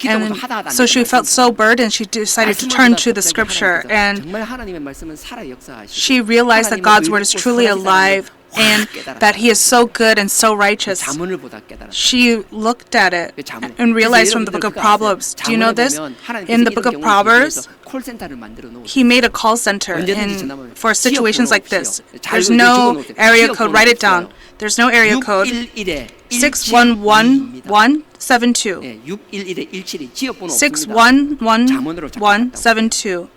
And so she felt so burdened, she decided to turn to the scripture, and she realized that God's word is truly alive, and that he is so good and so righteous. She looked at it and realized from the book of Proverbs. Do you know this? In the book of Proverbs, he made a call center for situations like this. There's no area code. Write it down. There's no area code. 611172. 611172.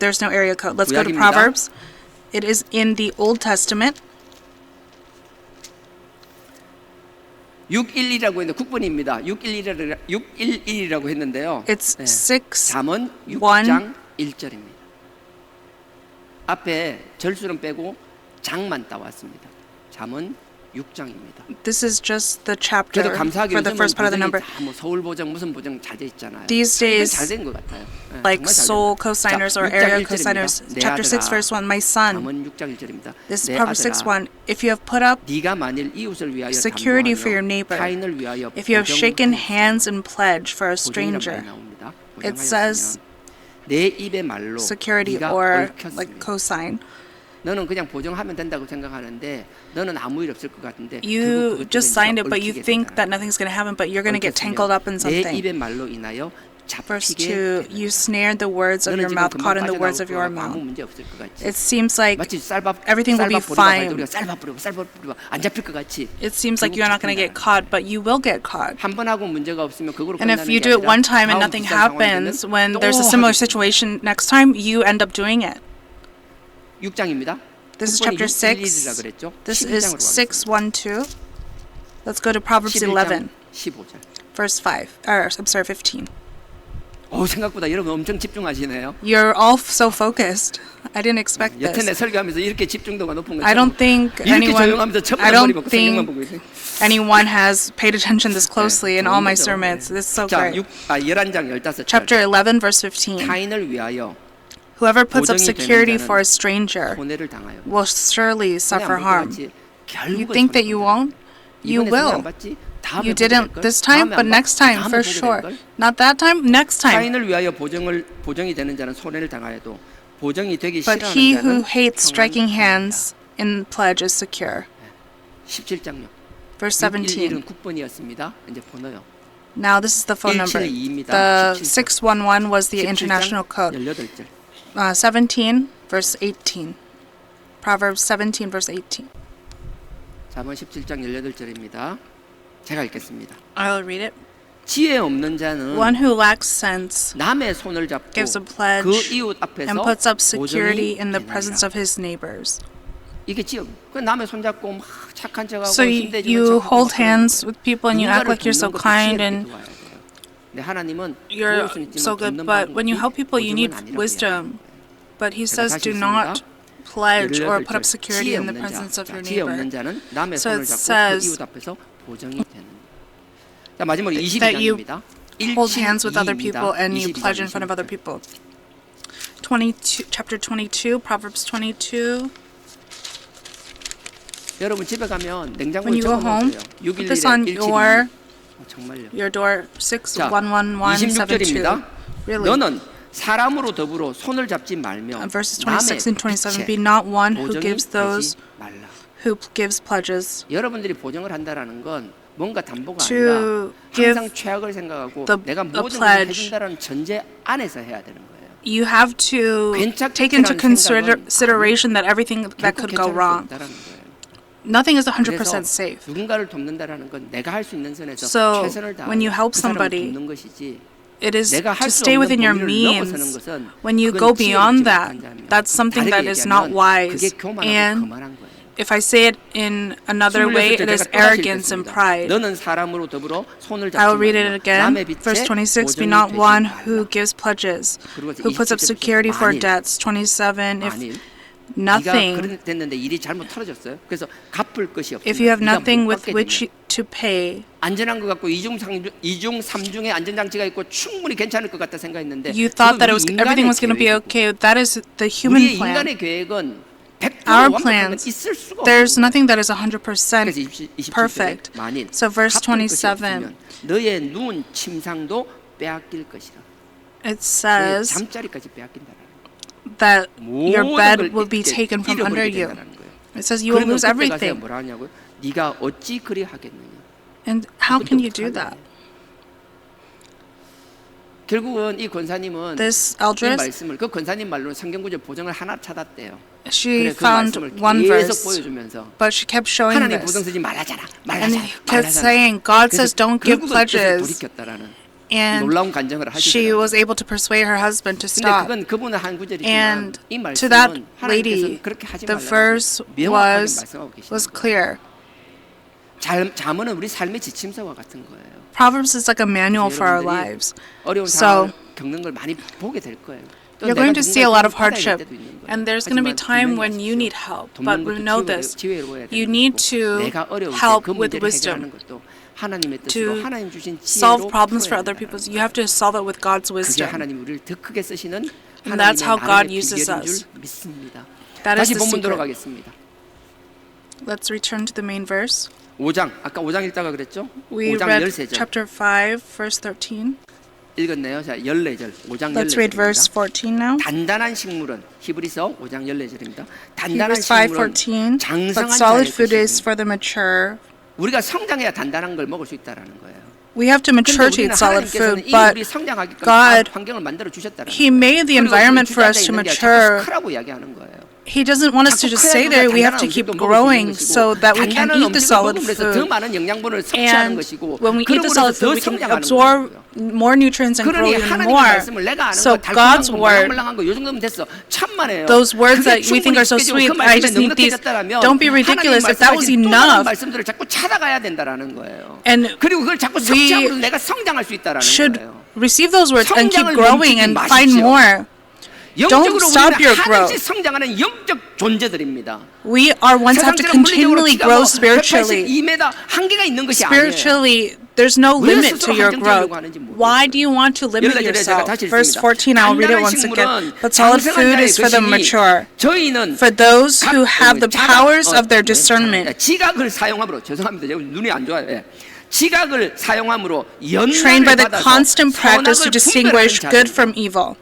There's no area code. Let's go to Proverbs. It is in the Old Testament.
611이라고 했는데 9번입니다. 611이라고 했는데요.
It's 6.
잠언 6장 1절입니다. 앞에 절수는 빼고 장만 따왔습니다. 잠언 6장입니다.
This is just the chapter
그래도 감사하게
for the first part of the number.
뭐 서울 보장 무슨 보장 잘 돼 있잖아요.
These days,
잘된 것 같아요.
like Seoul co-signers or area co-signers. Chapter 6, verse 1. My son.
잠언 6장 1절입니다.
This is Proverbs 6:1. If you have put up
네가 만일 이웃을 위하여
security for your neighbor,
타인을 위하여
if you have shaken hands in pledge for a
보증이란 말이
stranger,
나옵니다.
it says
내 입의 말로
security
네가
or
얽혔으면
like cosign.
너는 그냥 보정하면 된다고 생각하는데 너는 아무 일 없을 것 같은데
You
결국 그것
just
때문에
signed it, but you
얽히게
think
된다.
that nothing's going to happen, but you're going to get
얽혔으며
tangled up in
내
something.
입의 말로 인하여
Verse
잡히게
2, you snared the words of
너는
your
지금
mouth, caught in
금방
the words
빠져나올
of your
거라고 아무
mouth.
문제 없을 것 같지.
It seems like
마치 쌀밥
everything will be
쌀밥 뿌리가
fine.
우리가 쌀밥 뿌리고 안 잡힐 것 같이.
It seems like
결국
you're not going to get caught, but you will get caught.
한 번 하고 문제가 없으면 그거로
And
끝나는
if you
게
do it
아니라
one time and
다음
nothing
비슷한 상황이
happens,
되면
when
또
there's a similar
하게 됩니다.
situation next time, you end up doing it.
6장입니다.
This is chapter 6. This is 6:1-2. Let's go to Proverbs 11,
15절.
verse 5. I'm sorry, 15.
생각보다 여러분 엄청 집중하시네요.
You're all so focused. I didn't expect
여태 내
this.
설교하면서 이렇게 집중도가 높은 거
I don't think
이렇게
anyone.
조용하면서
I
첩보를
don't
버리고 성경만
think
보고 있어요.
anyone has paid attention this closely in all my
좋은 거죠.
sermons. This is so
자,
great.
11장 15절.
Chapter 11, verse 15.
타인을 위하여
Whoever puts up
보정이 되는
security
자는
for a stranger
손해를 당하여.
will surely suffer
그냥
harm.
같이
You
결국은
think that you
손해를
won't? You
이번에 손해 안
will.
받지? 다음에
You
보게
didn't
될걸?
this time,
다음에
but
안 받-
next time
다음에
for
보게
sure.
될걸?
Not that time, next time.
타인을 위하여 보정이 되는 자는 손해를 당하여도 보정이 되기
But
싫어하는
he
자는
who hates
평안을
striking
당한다.
hands in pledge is secure.
17장요.
Verse
611은
17.
9번이었습니다. 이제 번호요.
Now this is the phone number.
172입니다.
The
17장.
611 was the
17장
international code.
18절.
17, verse 18. Proverbs 17, verse 18.
4번 17장 18절입니다. 제가 읽겠습니다.
I'll read it.
지혜 없는 자는
One who lacks sense
남의 손을 잡고
gives a
그
pledge
이웃 앞에서
and puts up
보정이
security in the
되느니라.
presence of his neighbors.
이게 지혜. 그 남의 손 잡고 막 착한 척하고
So
힘대주는
you
척하고
hold
막 그러는
hands
거예요.
with people and you act
누군가를
like you're so
돕는 것도
kind
지혜롭게
and
도와야 돼요. 근데 하나님은
you're
도울 수는 있지만
so good,
돕는
but when you
방법이
help people, you need
보증은 아니라고
wisdom.
이야기해요.
But he
제가
says,
다시
do not
읽습니다.
pledge or put
18절.
up security
지혜
in the
없는
presence
자,
of your
지혜 없는
neighbor.
자는 남의
So
손을
it
잡고 그
says
이웃 앞에서 보정이 되는. 자 마지막으로
that you
22장입니다.
hold hands with other
172입니다.
people and you
22장,
pledge in front of other
22절.
people. 22, chapter 22, Proverbs 22.
여러분 집에 가면
When
냉장고에
you go home,
적어놓으세요.
put this on
611 정말요.
your door,
자,
61172.
26절입니다.
Really?
너는 사람으로 더불어 손을 잡지 말며
Verses
남의
26 and 27.
빛에
Be not one who
보정이
gives those
되지 말라.
who gives pledges.
여러분들이 보정을 한다라는 건 뭔가 담보가
To
아니라
give
항상 최악을 생각하고 내가
a
모든 것을
pledge.
해준다는 전제 안에서 해야 되는 거예요.
You have to take into consideration that everything that
결코
could go
괜찮을 수
wrong.
없다라는 거예요.
Nothing is
그래서
100% safe.
누군가를 돕는다라는 건 내가 할 수 있는 선에서
So,
최선을 다하고
when you help
그 사람을
somebody,
돕는 것이지
It is
내가 할
to
수
stay
없는
within your
범위를 넘어서는
means.
것은
When you
그건
go
지혜롭지
beyond
못한
that,
자입니다.
that's something
다르게
that is not
얘기하면
wise.
그게 교만하고
And
거만한 거예요.
if I say it in another way, it is arrogance and pride.
너는 사람으로 더불어 손을
I will
잡지
read it
말며
again.
남의 빛에
Verse 26, be
보정이
not
되지
one
말라.
who gives pledges,
그리고
who puts up
27
security for
만일,
debts. 27, if
만일
nothing,
네가 됐는데 일이 잘못 털어졌어요. 그래서 갚을 것이 없으면
if you have
네가
nothing
못
with
갚게
which
되면
to pay,
안전한 것 같고 이중 삼중의 안전장치가 있고 충분히 괜찮을 것 같다 생각했는데
you thought that
그건
it was
우리
everything
인간의
was going to be
계획이고
okay. That is the human
우리의
plan.
인간의 계획은 100%
Our
완벽한 건
plans,
있을 수가
there's
없는 거예요.
nothing that is 100%
그래서 27절에
perfect.
만일
So verse
갚을 것이
27,
없으면 너의 눈 침상도 빼앗길 것이라.
it
너의
says
잠자리까지 빼앗긴다라는
that your
모든
bed
걸
will be
잃게,
taken from under
잃어버리게
you.
된다는 거예요.
It says you will
그러면
lose
그때 가서
everything.
뭐라 하냐고요? 네가 어찌 그리 하겠느냐.
And how
그것도
can you do
어떡하냐.
that?
결국은 이 권사님은
This
이
Eldris,
말씀을 그 권사님 말로 성경구절 보정을 하나 찾았대요.
she
그래 그
found
말씀을
one
계속
verse,
보여주면서
but she kept showing
하나님 보정
this.
쓰지 말라잖아,
And
말라잖아,
he kept
말라잖아.
saying, God
그래서
says don't give
결국은 뜻을
pledges.
돌이켰다라는
And
놀라운 간증을
she
하시더라고요.
was able to persuade her husband to
근데
stop.
그건 그분은 한 구절이지만
And
이
to that
말씀은
lady,
하나님께서 그렇게 하지
the
말라고
verse
명확하게
was
말씀하고 계시는
was
거예요.
clear.
잠언은 우리 삶의 지침서와 같은 거예요.
Proverbs is like a manual for our
여러분들이
lives.
어려운
So,
상황을 겪는 걸 많이 보게 될 거예요. 또
You're
내가
going to see a lot of
누군가의 도움을
hardship,
받아야 될 때도 있는 거예요.
and there's going to be
하지만
time
분명히
when you
아십시오.
need help.
돈
But
버는
we
것도
know this.
지혜로 해야 되는
You need
거고,
to
내가 어려울 때
help
그
with
문제를 해결하는
wisdom
것도 하나님의 뜻으로
to
하나님 주신
solve
지혜로
problems for
풀어야
other
된다는
people.
거예요.
You have to solve it with God's
그게
wisdom.
하나님 우리를 더 크게 쓰시는
And that's how
하나님의
God
나름의
uses
비결인
us.
줄 믿습니다.
That is
다시
the
본문
secret.
돌아가겠습니다.
Let's return to the main verse.
5장 아까 5장 읽다가 그랬죠?
We
5장
read
13절.
chapter 5, verse 13.
읽었네요. 자, 14절. 5장
Let's read verse
14절입니다.
14 now.
단단한 식물은 히브리서 5장 14절입니다. 단단한
Hebrews
식물은
5:14.
장성한
But solid
자의
food is
것이니
for the mature.
우리가 성장해야 단단한 걸 먹을 수 있다라는 거예요.
We have to mature to
근데
eat
우리는
solid
하나님께서는
food,
이
but
우리 성장하기까지
God,
환경을 만들어 주셨다는
He
거예요.
made the
그리고
environment
그
for us to
주자들이 있는 게
mature.
자꾸 크라고 이야기하는 거예요.
He doesn't want us to just stay there. We have to keep growing so that we can eat the solid
더
food.
많은 영양분을 섭취하는
And
것이고
when we eat the solid food, we can
성장하는
absorb
거예요.
more nutrients and grow
그러니
even
하나님의
more.
말씀을 내가 아는
So
거
God's
달콤한 거
word,
말랑말랑한 거 요 정도면 됐어. 천만에요.
those words
그게
that we think are so
충분히
sweet,
그
I
말씀에
just need these.
넉넉해졌다라면
Don't be ridiculous. If that was
하나님 말씀하신 또 다른
enough,
말씀들을 자꾸 찾아가야 된다라는 거예요.
and
그리고 그걸 자꾸
we
섭취하면서 내가 성장할 수 있다라는
should
거예요.
receive those words and keep
성장을
growing
멈추지
and find
마십시오.
more.
영적으로
stop
우리는
your growth.
하나씩 성장하는 영적 존재들입니다.
We are ones that have to
세상처럼 물리적으로
continually
키가
grow
뭐
spiritually.
182m 한계가 있는 것이 아니에요.
Spiritually, there's no
왜
limit to
스스로
your
한정지으려고
growth.
하는지 모르겠어요.
Why do you want to limit
14절에 제가
yourself?
다시
Verse
읽습니다.
14, I'll read it
단단한
once again.
식물은
But solid
장성한
food
자의
is for the
것이니
mature,
저희는
for those who have the powers of their
네,
discernment,
지각을 사용함으로 죄송합니다. 제가 눈이 안 좋아요. 예. 지각을 사용함으로
trained
연단을
by the
받아서
constant practice to
선악을
distinguish
분별하는
good
자들.
from evil.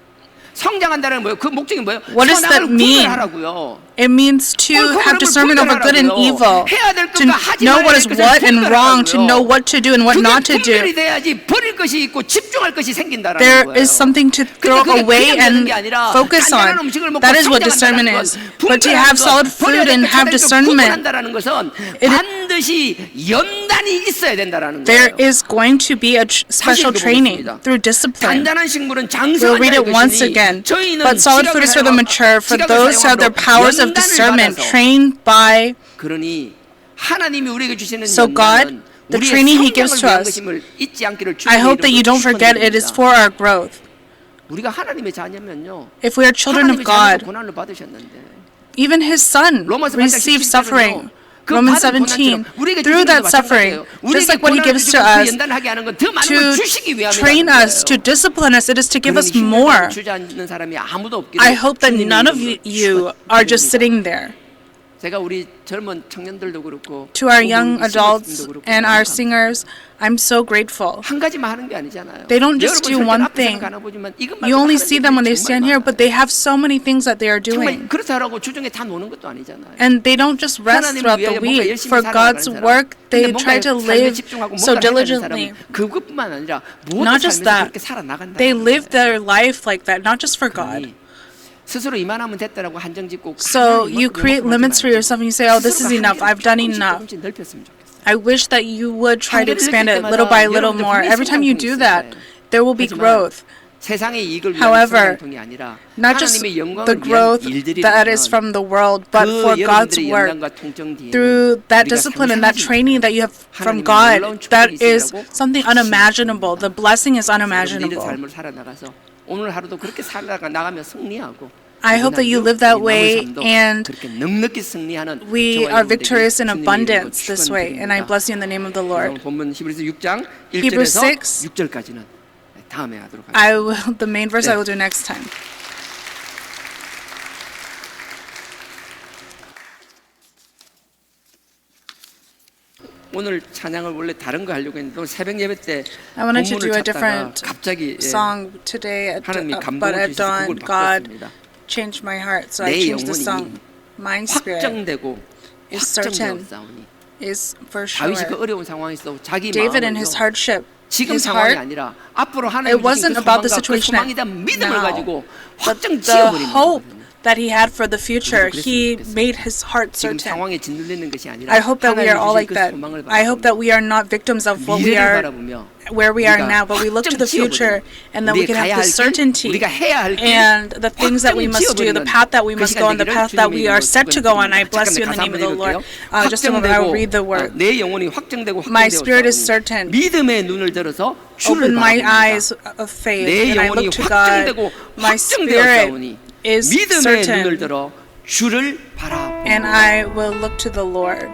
성장한다는 뭐예요? 그 목적이 뭐예요?
What does that
선악을
mean?
분별하라고요.
It means to have discernment over good and evil,
해야 될
to
것과 하지
know
말아야
what
될
is
것을
what and wrong, to
분별하라고요.
know what to do and what
그게
not to
분별이
do.
돼야지 버릴 것이 있고 집중할 것이 생긴다라는
There
거예요.
is something to throw away and focus on. That is what discernment is. But to have solid food and have discernment,
분별한다는 것은
it-
반드시 연단이 있어야 된다라는
there
거예요.
is going to be a special training through discipline.
단단한 식물은
We'll
장성한
read
자의
it once
것이니
again.
저희는
But solid food is for the mature, for those who have their powers of discernment, trained by.
그러니 하나님이 우리에게 주시는
So God,
연단은
the
우리의
training He gives
성장을
to
위한
us,
것임을 잊지 않기를
I hope that you don't forget it is for our growth.
우리가 하나님의 자녀면요.
If we are children of
하나님의 자녀도
God,
고난을 받으셨는데
even His Son
로마서 8장
received
17절은요.
suffering.
그
Romans
받은
17,
고난처럼 우리에게
through
주시는
that
것도
suffering,
마찬가지예요.
just like what He
우리에게
gives to
고난을
us,
주시고 그 연단하게 하는 건 더 많은 걸
to
주시기
train
위함이라는
us, to
거예요.
discipline us, it is to give us
그러니
more.
주지 않는 사람이 아무도 없기를
I hope that
주님의
none of
이름으로
you are just sitting there.
제가 우리 젊은 청년들도 그렇고
To our
우리
young adults
싱어들도 그렇고
and our singers, I'm so grateful.
한 가지만 하는 게 아니잖아요.
They don't just
여러분
do one
앞에서는
thing.
가나보지만 이것만
You only
하는
see them when they
분들이
stand
정말
here, but
많아요.
they have so many things that they are
정말
doing.
그렇다고 주중에 다 노는 것도 아니잖아요.
And they don't just rest
하나님을
throughout
위하여
the
뭔가
week.
열심히
For
살아가는
God's
사람.
work, they
근데
try
뭔가
to
삶에
live
집중하고
so
뭔가를 해야 되는
diligently.
사람은 그것뿐만 아니라 모든
Not just
삶에서
that,
그렇게 살아나간다.
they live their life like that, not just for God.
스스로 이만하면 됐다라고 한정 짓고
So you create limits for yourself and you say, oh, this is enough, I've done enough.
넓혔으면 좋겠어요.
I wish that you would try to
한계를
expand
느낄
it little by
때마다
little
여러분들
more.
분명히
Every time you
성장통이
do
있을
that,
거예요.
there will be
하지만
growth.
세상의 이익을 위한
However,
성장통이 아니라
Not just
하나님의 영광을
the
위한
growth
일들이라면
that is from the world, but
그
for God's
여러분들의
work.
연단과 통증 뒤에는
Through that
우리가
discipline and that
상상하지
training
못하는
that you have from
하나님의 놀라운
God, that
축복이
is
있으라고
something unimaginable. The blessing is
이런
unimaginable.
삶을 살아나가서 오늘 하루도 그렇게 살아나가며 승리하고
I hope that you live that way and
그렇게 넉넉히 승리하는
we
저와
are
여러분들에게
victorious in
주님의 이름으로
abundance this way. And I
축원드립니다.
bless you in the name of the
오늘
Lord.
본문 히브리서 6장
Hebrews
1절에서
6.
6절까지는 다음에 하도록 하겠습니다.
I will, the main verse I will do next time.
오늘 찬양을 원래 다른 거 하려고 했는데 오늘 새벽 예배 때
I wanted to
본문을
do a
찾다가
different
갑자기
song today,
하나님이
but
감동을
at
주셔서
dawn,
곡을
God
바꿨습니다.
changed my heart, so I
내
changed the
영혼이
song. My spirit
확정되고
is certain,
확정되었사오니
is for
다윗이 그
sure.
어려운 상황에서 자기
David in his
마음을요
hardship,
지금
his
상황이
heart,
아니라 앞으로 하나님
it wasn't
주신 그
about the
소망과 그
situation
소망이다 믿음을
now,
가지고
but
확정
the
지어버리는
hope
거거든요.
that he had for the future,
그랬으면
he
좋겠어요.
made his heart
지금
certain.
상황에 짓눌리는 것이 아니라
I hope that we are all
하나님이
like
주신 그
that.
소망을
I hope that we are not victims of what we
미래를
are,
바라보며
where we are
우리가
now, but we look to the future and that we
우리가
can
가야 할
have the
길,
certainty
우리가 해야 할 길,
and the things that we must do, the path that we must go on, the path that we are set to go on. I bless you in the name of the Lord. Just a moment, I will read the word.
내 영혼이 확정되고
My spirit is
확정되었사오니
certain.
믿음의 눈을 들어서 주를
Open my
바라봅니다.
eyes of faith
내
and I
영혼이
look to God.
확정되고
My spirit
확정되었사오니
is
믿음의 눈을
certain
들어 주를 바라봅니다.
and I will look to the Lord.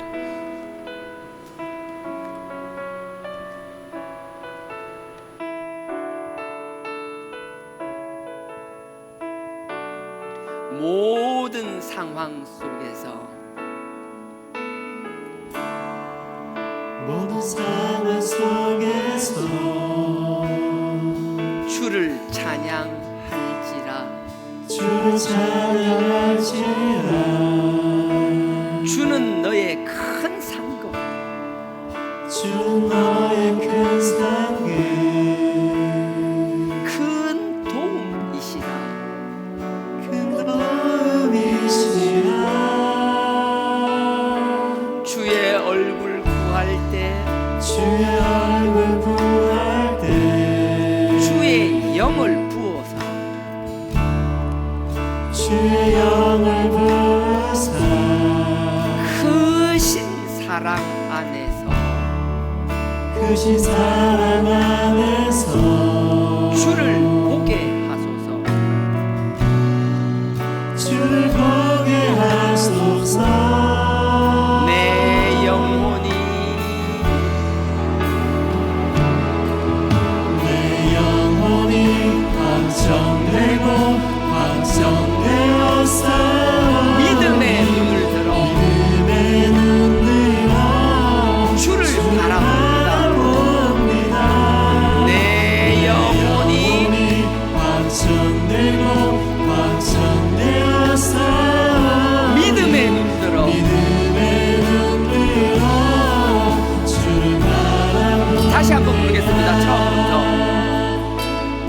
모든 상황 속에서
모든 상황 속에서
찬양할지라.
주를 찬양할지라.
주는 너의 큰 상급,
주는 너의 큰 상급,
큰 도움이시라.
큰 도움이시라.
주의 얼굴 구할 때
주의 얼굴 구할 때
주의 영을 부어서
주의 영을 부으사
크신 사랑 안에서
크신 사랑 안에서
주를 보게 하소서.
주를 보게 하소서.
내 영혼이
내 영혼이 확정되고 확정되었어.
믿음의 눈을 들어
믿음의 눈 들어
주를 바라봅니다. 내 영혼이
확정되고 확정되었어.
믿음의 눈 들어
믿음의 눈 들어 주를 바라봅니다.
다시 한번 부르겠습니다. 처음부터.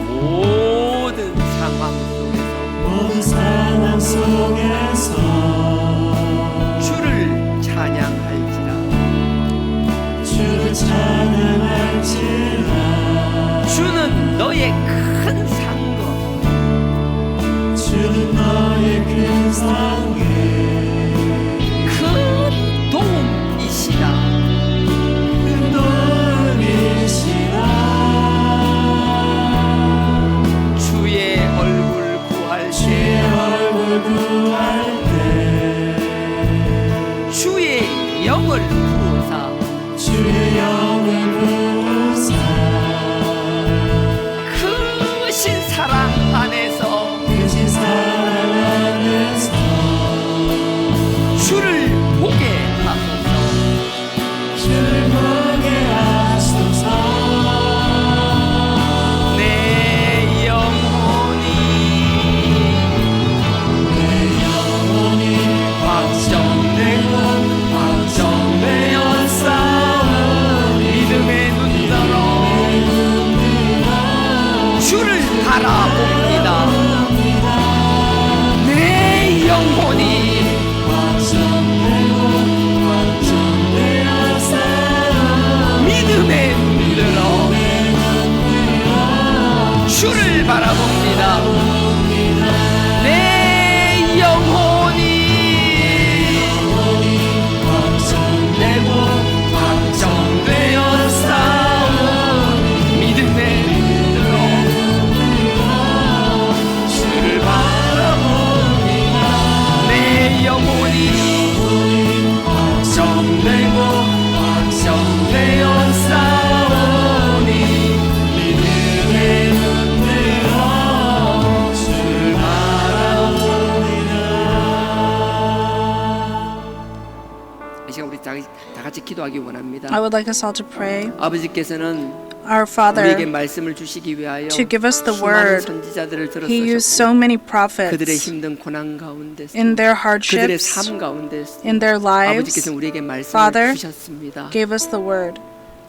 모든 상황 속에서
모든 상황 속에서
주를 찬양할지라.
주를 찬양할지라.
주는 너의 큰 상급,
주는 너의 큰 상급,
큰 도움이시라.
큰 도움이시라.
주의 얼굴 구할
주의
때
얼굴 구할 때
주의 영을 부어사
주의 영을 부으사
크신 사랑 안에서
크신 사랑 안에서
주를 보게 하소서.
주를 보게 하소서.
내 영혼이
내 영혼이 확정되고 확정되었사오니
믿음의 눈 들어 주를 바라봅니다. 내 영혼이
확정되고 확정되었사오니
믿음의 눈 들어 주를 바라봅니다. 내 영혼이
확정되고 확정되었사오니
믿음의 눈 들어
주를 바라봅니다.
내 영혼이
확정되고 확정되었사오니 믿음의 눈 들어 주를 바라봅니다.
이 시간 우리 다 같이 기도하기 원합니다.
I would like us all to pray.
아버지께서는
Our
우리에게
Father,
말씀을 주시기 위하여
to give us the
수많은
word,
선지자들을
He used so
들었으셨고
many
그들의
prophets
힘든 고난 가운데
in their
그들의
hardships,
삶 가운데
in their lives,
아버지께서 우리에게 말씀을
Father,
주셨습니다.
gave us the word.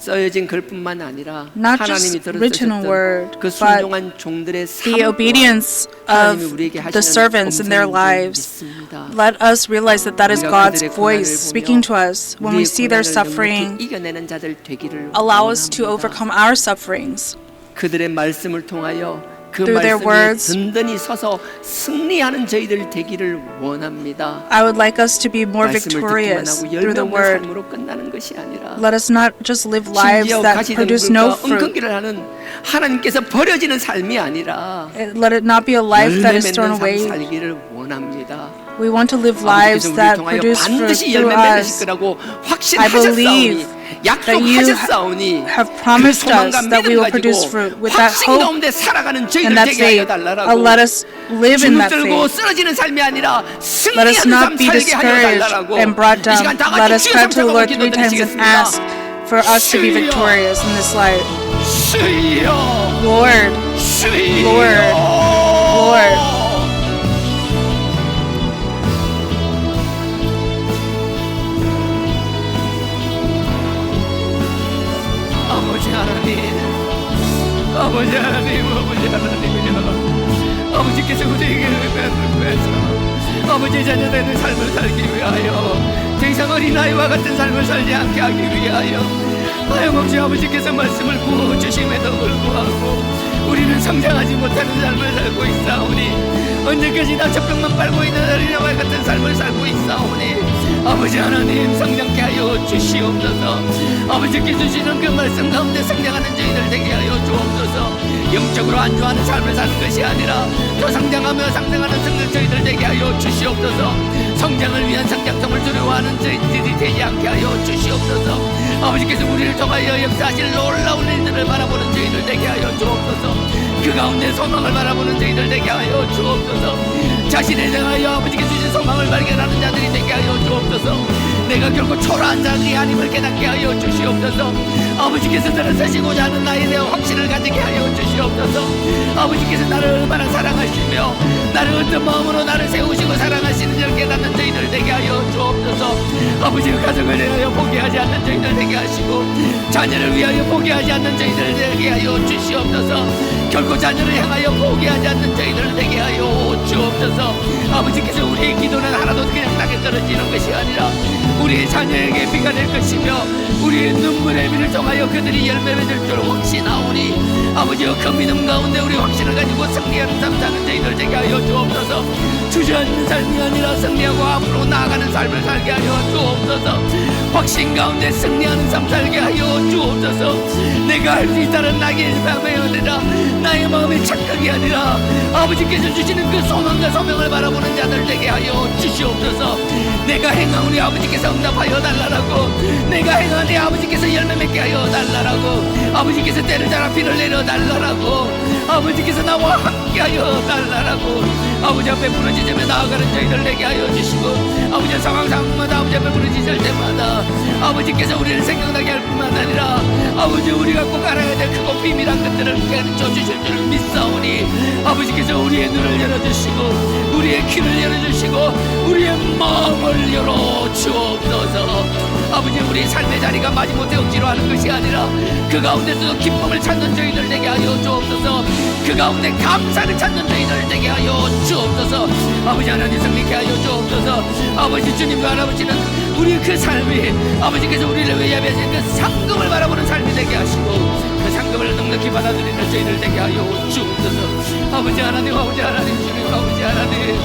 써여진 글뿐만 아니라
Not
하나님이
just written word,
그
but
순종한 종들의 삶
the obedience
하나님이
of
우리에게
the servants in their lives. Let us realize that that is God's voice speaking to us. When we see their suffering,
이겨내는 자들 되기를
allow us to
원합니다.
overcome our sufferings.
그들의 말씀을 통하여 그
Through their
말씀에
words,
든든히 서서 승리하는 저희들 되기를 원합니다.
I would like us to be more
말씀을 듣기만
victorious
하고
through the
열매 없는
word.
삶으로 끝나는 것이 아니라
Let us not just live lives
심지어
that produce no
가시덤불과
fruit.
엉겅기를 하는 하나님께서 버려지는 삶이 아니라
Let it not be a life that
열매
is thrown
맺는 삶
away.
살기를 원합니다.
We want to live lives
아버지께서 우리를
that
통하여
produce fruit
반드시
through
열매 맺으실
us.
거라고
I believe
확신하셨사오니
that you
약속하셨사오니
have
그
promised
소망과
us that we
믿음
will produce
가지고
fruit. With that
확신
hope
가운데 살아가는 저희들
and that
되게 하여
faith,
달라고
let us live in that
주눅들고
faith.
쓰러지는 삶이 아니라
Let us
승리하는
not
삶
be
살게 하여
discouraged
달라고
and brought
이
down.
시간 다
Let
같이
us
주여
cry to the
삼창하고
Lord 3 times and
기도드리시겠습니다.
ask for us to be victorious in this life.
주여
Lord,
주여
Lord, Lord.
아버지 하나님, 아버지 하나님, 아버지 하나님이여, 아버지께서 우리에게 은혜를 구해서 아버지의 자녀되는 삶을 살기 위하여 더 이상 어린아이와 같은 삶을 살지 않게 하기 위하여 하염없이 아버지께서 말씀을 부어주심에도 불구하고 우리는 성장하지 못하는 삶을 살고 있사오니 언제까지나 젖병만 빨고 있는 어린아이와 같은 삶을 살고 있사오니 아버지 하나님 성장케 하여 주시옵소서. 아버지께 주시는 그 말씀 가운데 성장하는 저희들 되게 하여 주옵소서. 영적으로 안주하는 삶을 사는 것이 아니라 더 성장하며 상승하는 성장 저희들 되게 하여 주시옵소서. 성장을 위한 성장성을 두려워하는 저희들이 되지 않게 하여 주시옵소서. 아버지께서 우리를 통하여 역사하실 놀라운 일들을 바라보는 저희들 되게 하여 주옵소서. 그 가운데 소망을 바라보는 저희들 되게 하여 주옵소서. 자신에 대하여 아버지께 주신 소망을 발견하는 자들이 되게 하여 주옵소서. 내가 결코 초라한 자들이 아님을 깨닫게 하여 주시옵소서. 아버지께서 나를 사시고자 하는 나에 대한 확신을 가지게 하여 주시옵소서. 아버지께서 나를 얼마나 사랑하시며 나를 어떤 마음으로 나를 세우시고 사랑하시는지를 깨닫는 저희들 되게 하여 주옵소서. 아버지의 가정을 위하여 포기하지 않는 저희들 되게 하시고 자녀를 위하여 포기하지 않는 저희들 되게 하여 주시옵소서. 결코 자녀를 향하여 포기하지 않는 저희들 되게 하여 주옵소서. 아버지께서 우리의 기도는 하나도 그냥 땅에 떨어지는 것이 아니라 우리의 자녀에게 비가 될 것이며 우리의 눈물의 비를 통하여 그들이 열매 맺을 줄 확신하오니 아버지여 그 믿음 가운데 우리 확신을 가지고 승리하는 삶 사는 저희들 되게 하여 주옵소서. 주저앉는 삶이 아니라 승리하고 앞으로 나아가는 삶을 살게 하여 주옵소서. 확신 가운데 승리하는 삶 살게 하여 주옵소서. 내가 할 수 있다는 나의 삶의 은혜라 나의 마음의 착각이 아니라 아버지께서 주시는 그 소망과 소명을 바라보는 자들 되게 하여 주시옵소서. 내가 행하오니 아버지께서 응답하여 달라라고 내가 행하오니 아버지께서 열매 맺게 하여 달라라고 아버지께서 때를 따라 비를 내려 달라라고 아버지께서 나와 함께 하여 달라라고 아버지 앞에 부르짖으며 나아가는 저희들 되게 하여 주시고 아버지의 상황마다 아버지 앞에 부르짖을 때마다 아버지께서 우리를 생각나게 할 뿐만 아니라 아버지 우리가 꼭 알아야 될 크고 비밀한 것들을 가르쳐 주실 줄 믿사오니 아버지께서 우리의 눈을 열어주시고 우리의 귀를 열어주시고 우리의 마음을 열어주옵소서. 아버지 우리 삶의 자리가 마지못해 억지로 하는 것이 아니라 그 가운데서도 기쁨을 찾는 저희들 되게 하여 주옵소서. 그 가운데 감사를 찾는 저희들 되게 하여 주옵소서. 아버지 하나님 성립케 하여 주옵소서. 아버지 주님과 할아버지는 우리 그 삶이 아버지께서 우리를 위해 예배하신 그 상급을 바라보는 삶이 되게 하시고 그 상급을 넉넉히 받아들이는 저희들 되게 하여 주옵소서. 아버지 하나님 아버지 하나님 주님 아버지 하나님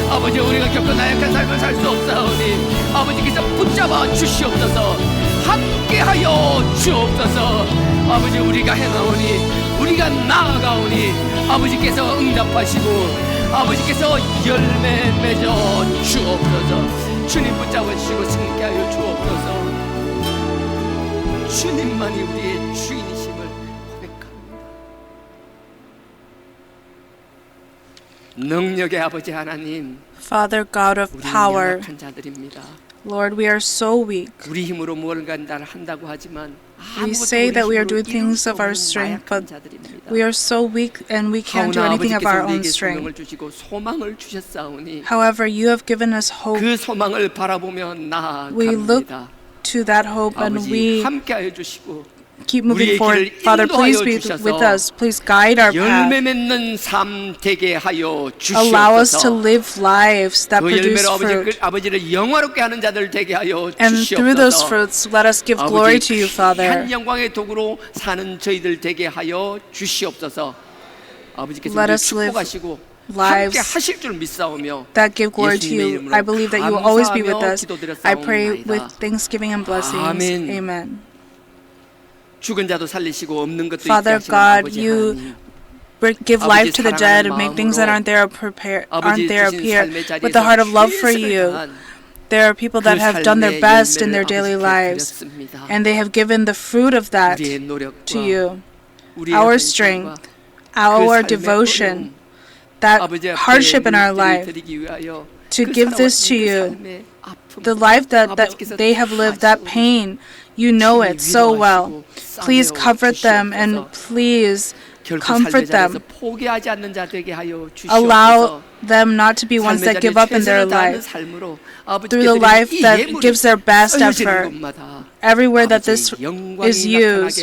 아버지 우리가 겪은 나약한 삶을 살 수 없사오니 아버지께서 붙잡아 주시옵소서. 함께하여 주옵소서. 아버지 우리가 행하오니 우리가 나아가오니 아버지께서 응답하시고 아버지께서 열매 맺어 주옵소서. 주님 붙잡으시고 승리케 하여 주옵소서. 주님만이 우리의 주인이심을 고백합니다. 능력의 아버지 하나님,
Father God of
우리는
power,
연약한 자들입니다.
Lord, we are so weak.
우리 힘으로 무언가를 한다고 하지만
We say that we are doing things of our strength, but we are so weak and we can't do anything of our own strength.
주시고 소망을 주셨사오니
However, you have given us hope.
그 소망을 바라보며
We look
나아갑니다.
to that hope and
아버지
we
함께하여 주시고
keep moving
우리의
forward.
길을
Father, please
인도하여
be
주셔서
with us. Please guide our
열매
path.
맺는 삶 되게 하여
Allow us to
주시옵소서.
live lives that
그
produce
열매로
fruit.
아버지를 영화롭게 하는 자들 되게 하여
And through those
주시옵소서.
fruits, let us give glory to you, Father.
한 영광의 도구로 사는 저희들 되게 하여 주시옵소서. 아버지께서
Let
우리를
us live
축복하시고
lives
함께 하실 줄 믿사오며
that give glory to
예수님의
you.
이름으로
I believe that you will always be with
감사하며
us. I pray
기도드렸사옵나이다.
with thanksgiving and blessings.
아멘.
Amen.
죽은 자도 살리시고 없는 것도 있게
Father
하시는
God,
아버지
you
하나님,
give life to the
아버지
dead
사랑하는
and make things that aren't there
아버지
appear.
주신 삶의 자리에서
With the heart of love for
최선을
you,
다한
there are people that
그
have done their
삶의
best in their
열매를
daily
아버지께
lives,
드렸습니다.
and they have given the fruit of that
우리의 노력과
to you.
우리의
Our
헌신과
strength,
그
our
삶의
devotion,
어려움,
that
아버지 앞에
hardship in our
물들이
life,
드리기 위하여
to
그
give this
살아왔던
to
그
you.
삶의 아픔,
the life that
아버지께서
they have lived,
다
that pain, you know
주님이
it so well.
위로하시고
Please
싸매어
comfort them
주시옵소서.
and please
결코 삶의
Comfort
자리에서
them.
포기하지 않는 자 되게 하여
Allow
주시옵소서.
them not to be ones
삶의
that give
자리에
up in their
최선을 다하는
life.
삶으로
Through the life
아버지께서
that gives their best effort, everywhere that this is used,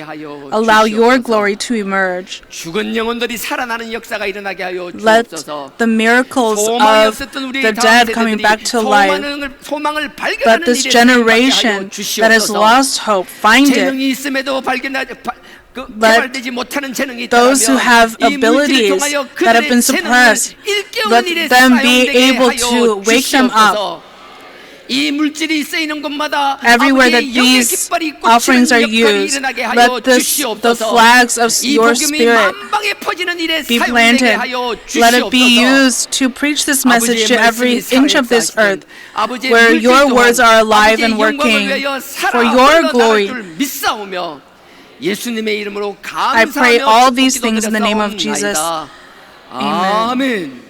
allow your glory to emerge.
죽은 영혼들이 살아나는 역사가 일어나게 하여
Let
주옵소서.
the miracles
소망이
of
없었던 우리
the
다음
dead coming
세대들이
back to life.
소망을
Let
발견하는
this
일에
generation that has lost hope find it.
재능이 있음에도 발견하지
Let
개발되지 못하는 재능이
those who have abilities that have been suppressed, let them be able to wake them up.
이 물질이 쓰이는 곳마다
Everywhere that
아버지의 영의
these
깃발이
offerings are
꽂히는 역할이
used,
일어나게 하여
let the
주시옵소서.
flags of
이
your
복음이
spirit
만방에 퍼지는 일에
be
사용되게
planted.
하여
Let it be
주시옵소서.
used to preach this message to
아버지의
every
말씀이
inch of this
살아있사시든
earth,
아버지의
where
물질
your
또한
words are alive and
아버지의 영광을
working
위하여
for your glory.
줄 믿사오며 예수님의 이름으로
I pray all
감사하며
these things in the name of Jesus. Amen.
아멘.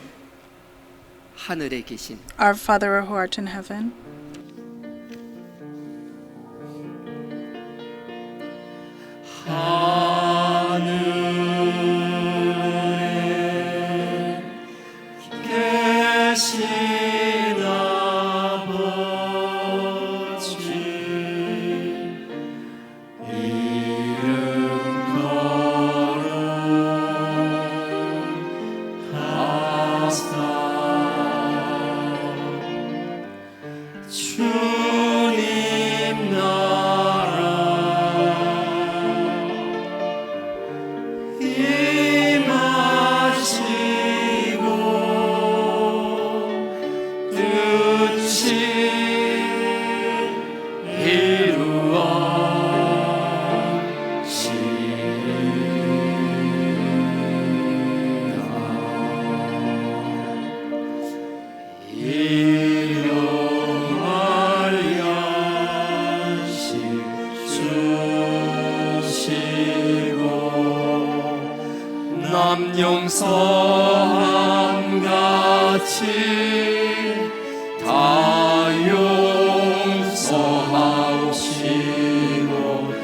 하늘에 계신
Our Father who art in heaven,
하늘에 계신 아버지 이름 거룩하사 주님 나라 임하시고 뜻이 남용서함같이 다 용서하시고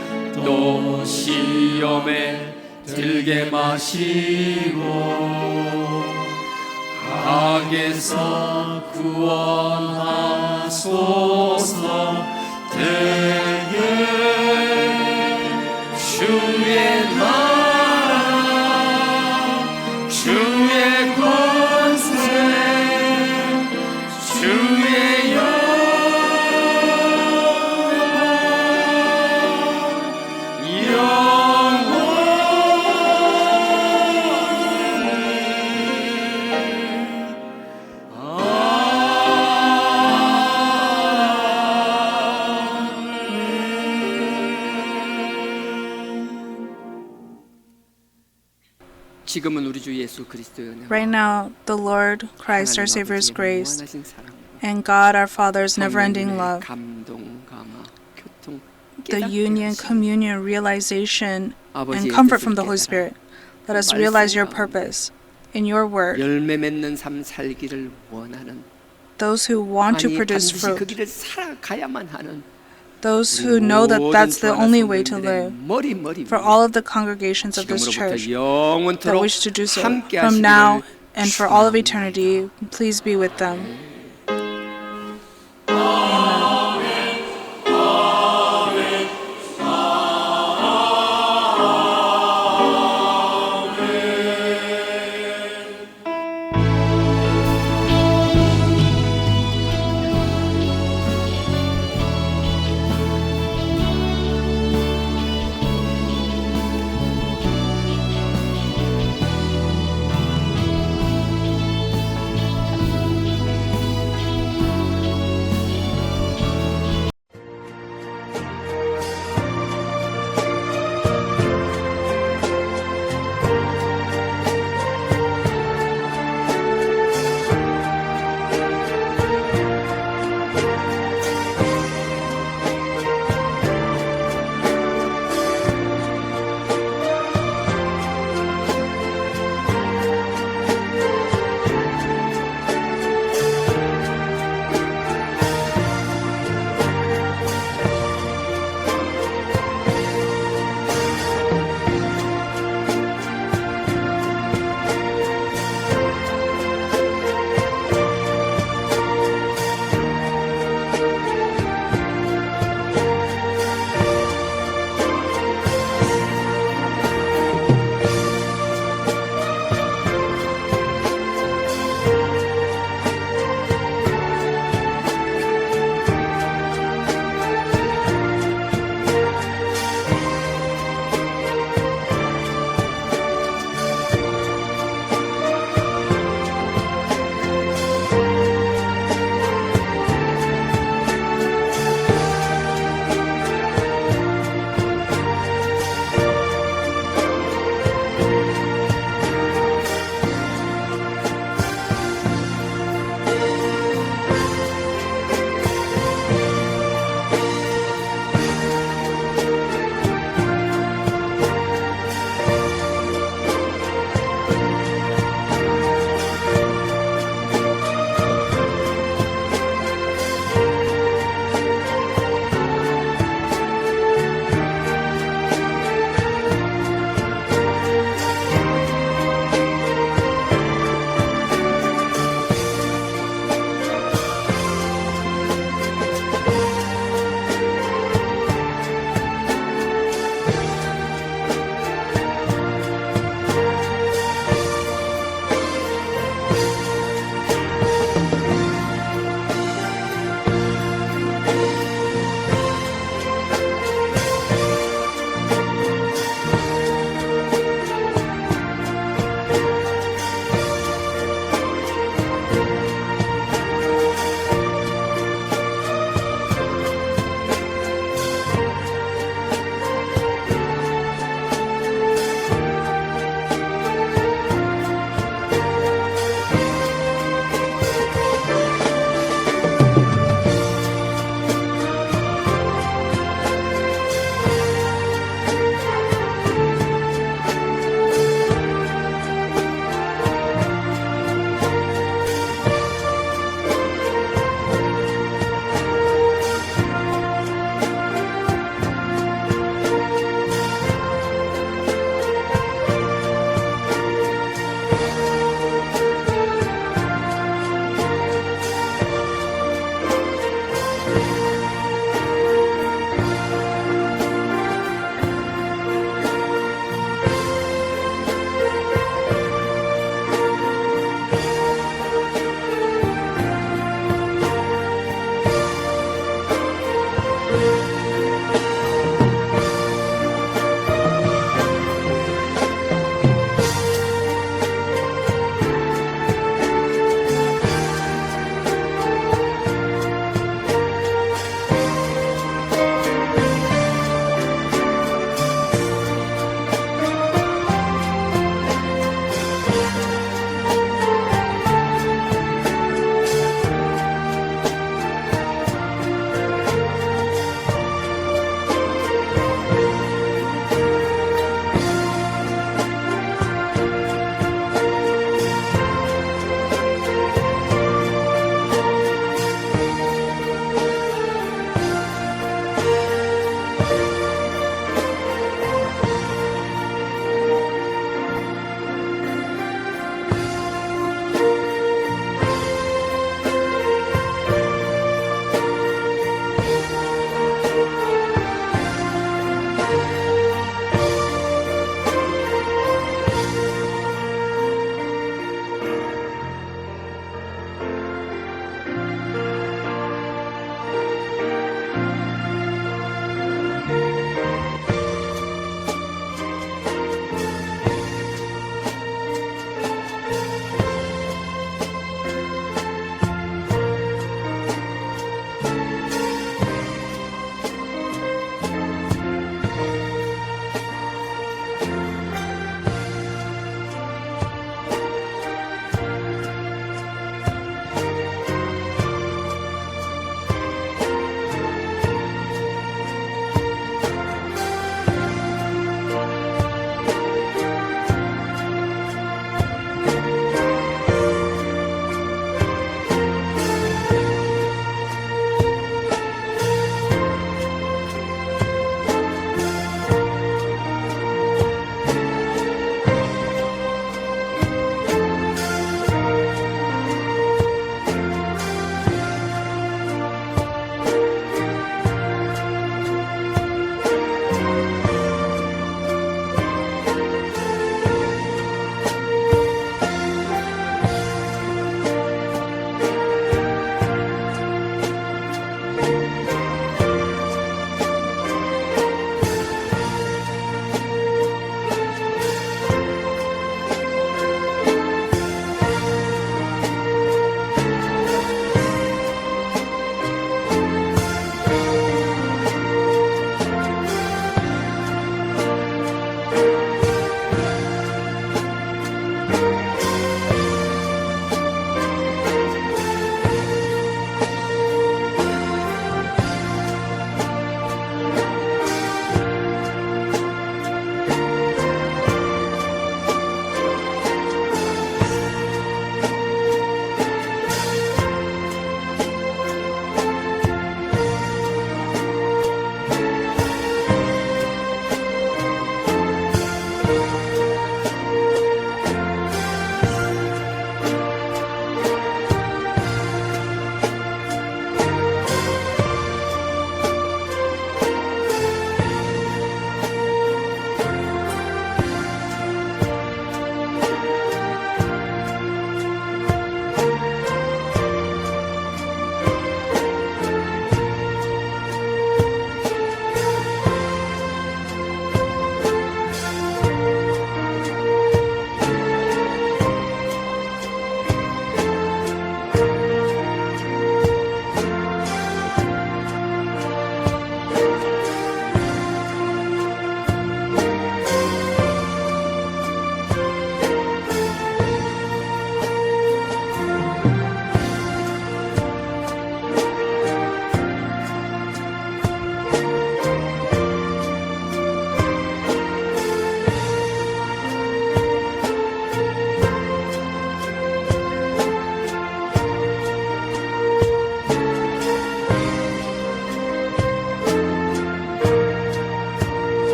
또 시험에 들게 마시고 악에서 구원하소서. 대개 주의 나라 주의 권세 주의
지금은 우리 주 예수 그리스도의 은혜와
right now, the Lord Christ, our
하나님
Savior's
아버지의
grace,
무한하신 사랑과
and God, our Father's never-ending
성령님의
love,
감동, 감화, 교통,
the
깨닫게
union,
하시고
communion, realization, and
아버지의
comfort
뜻을
from the Holy
깨달아
Spirit. Let us realize your
말씀
purpose in your word.
열매 맺는 삶 살기를 원하는
Those who want to
아니
produce
반드시 그
fruit,
길을 살아가야만 하는
those who know that that's the only way to live.
머리
For all of the congregations of this
지금으로부터
church that
영원토록
wish to do so,
함께
from now
하시기를
and for all of eternity, please be with them.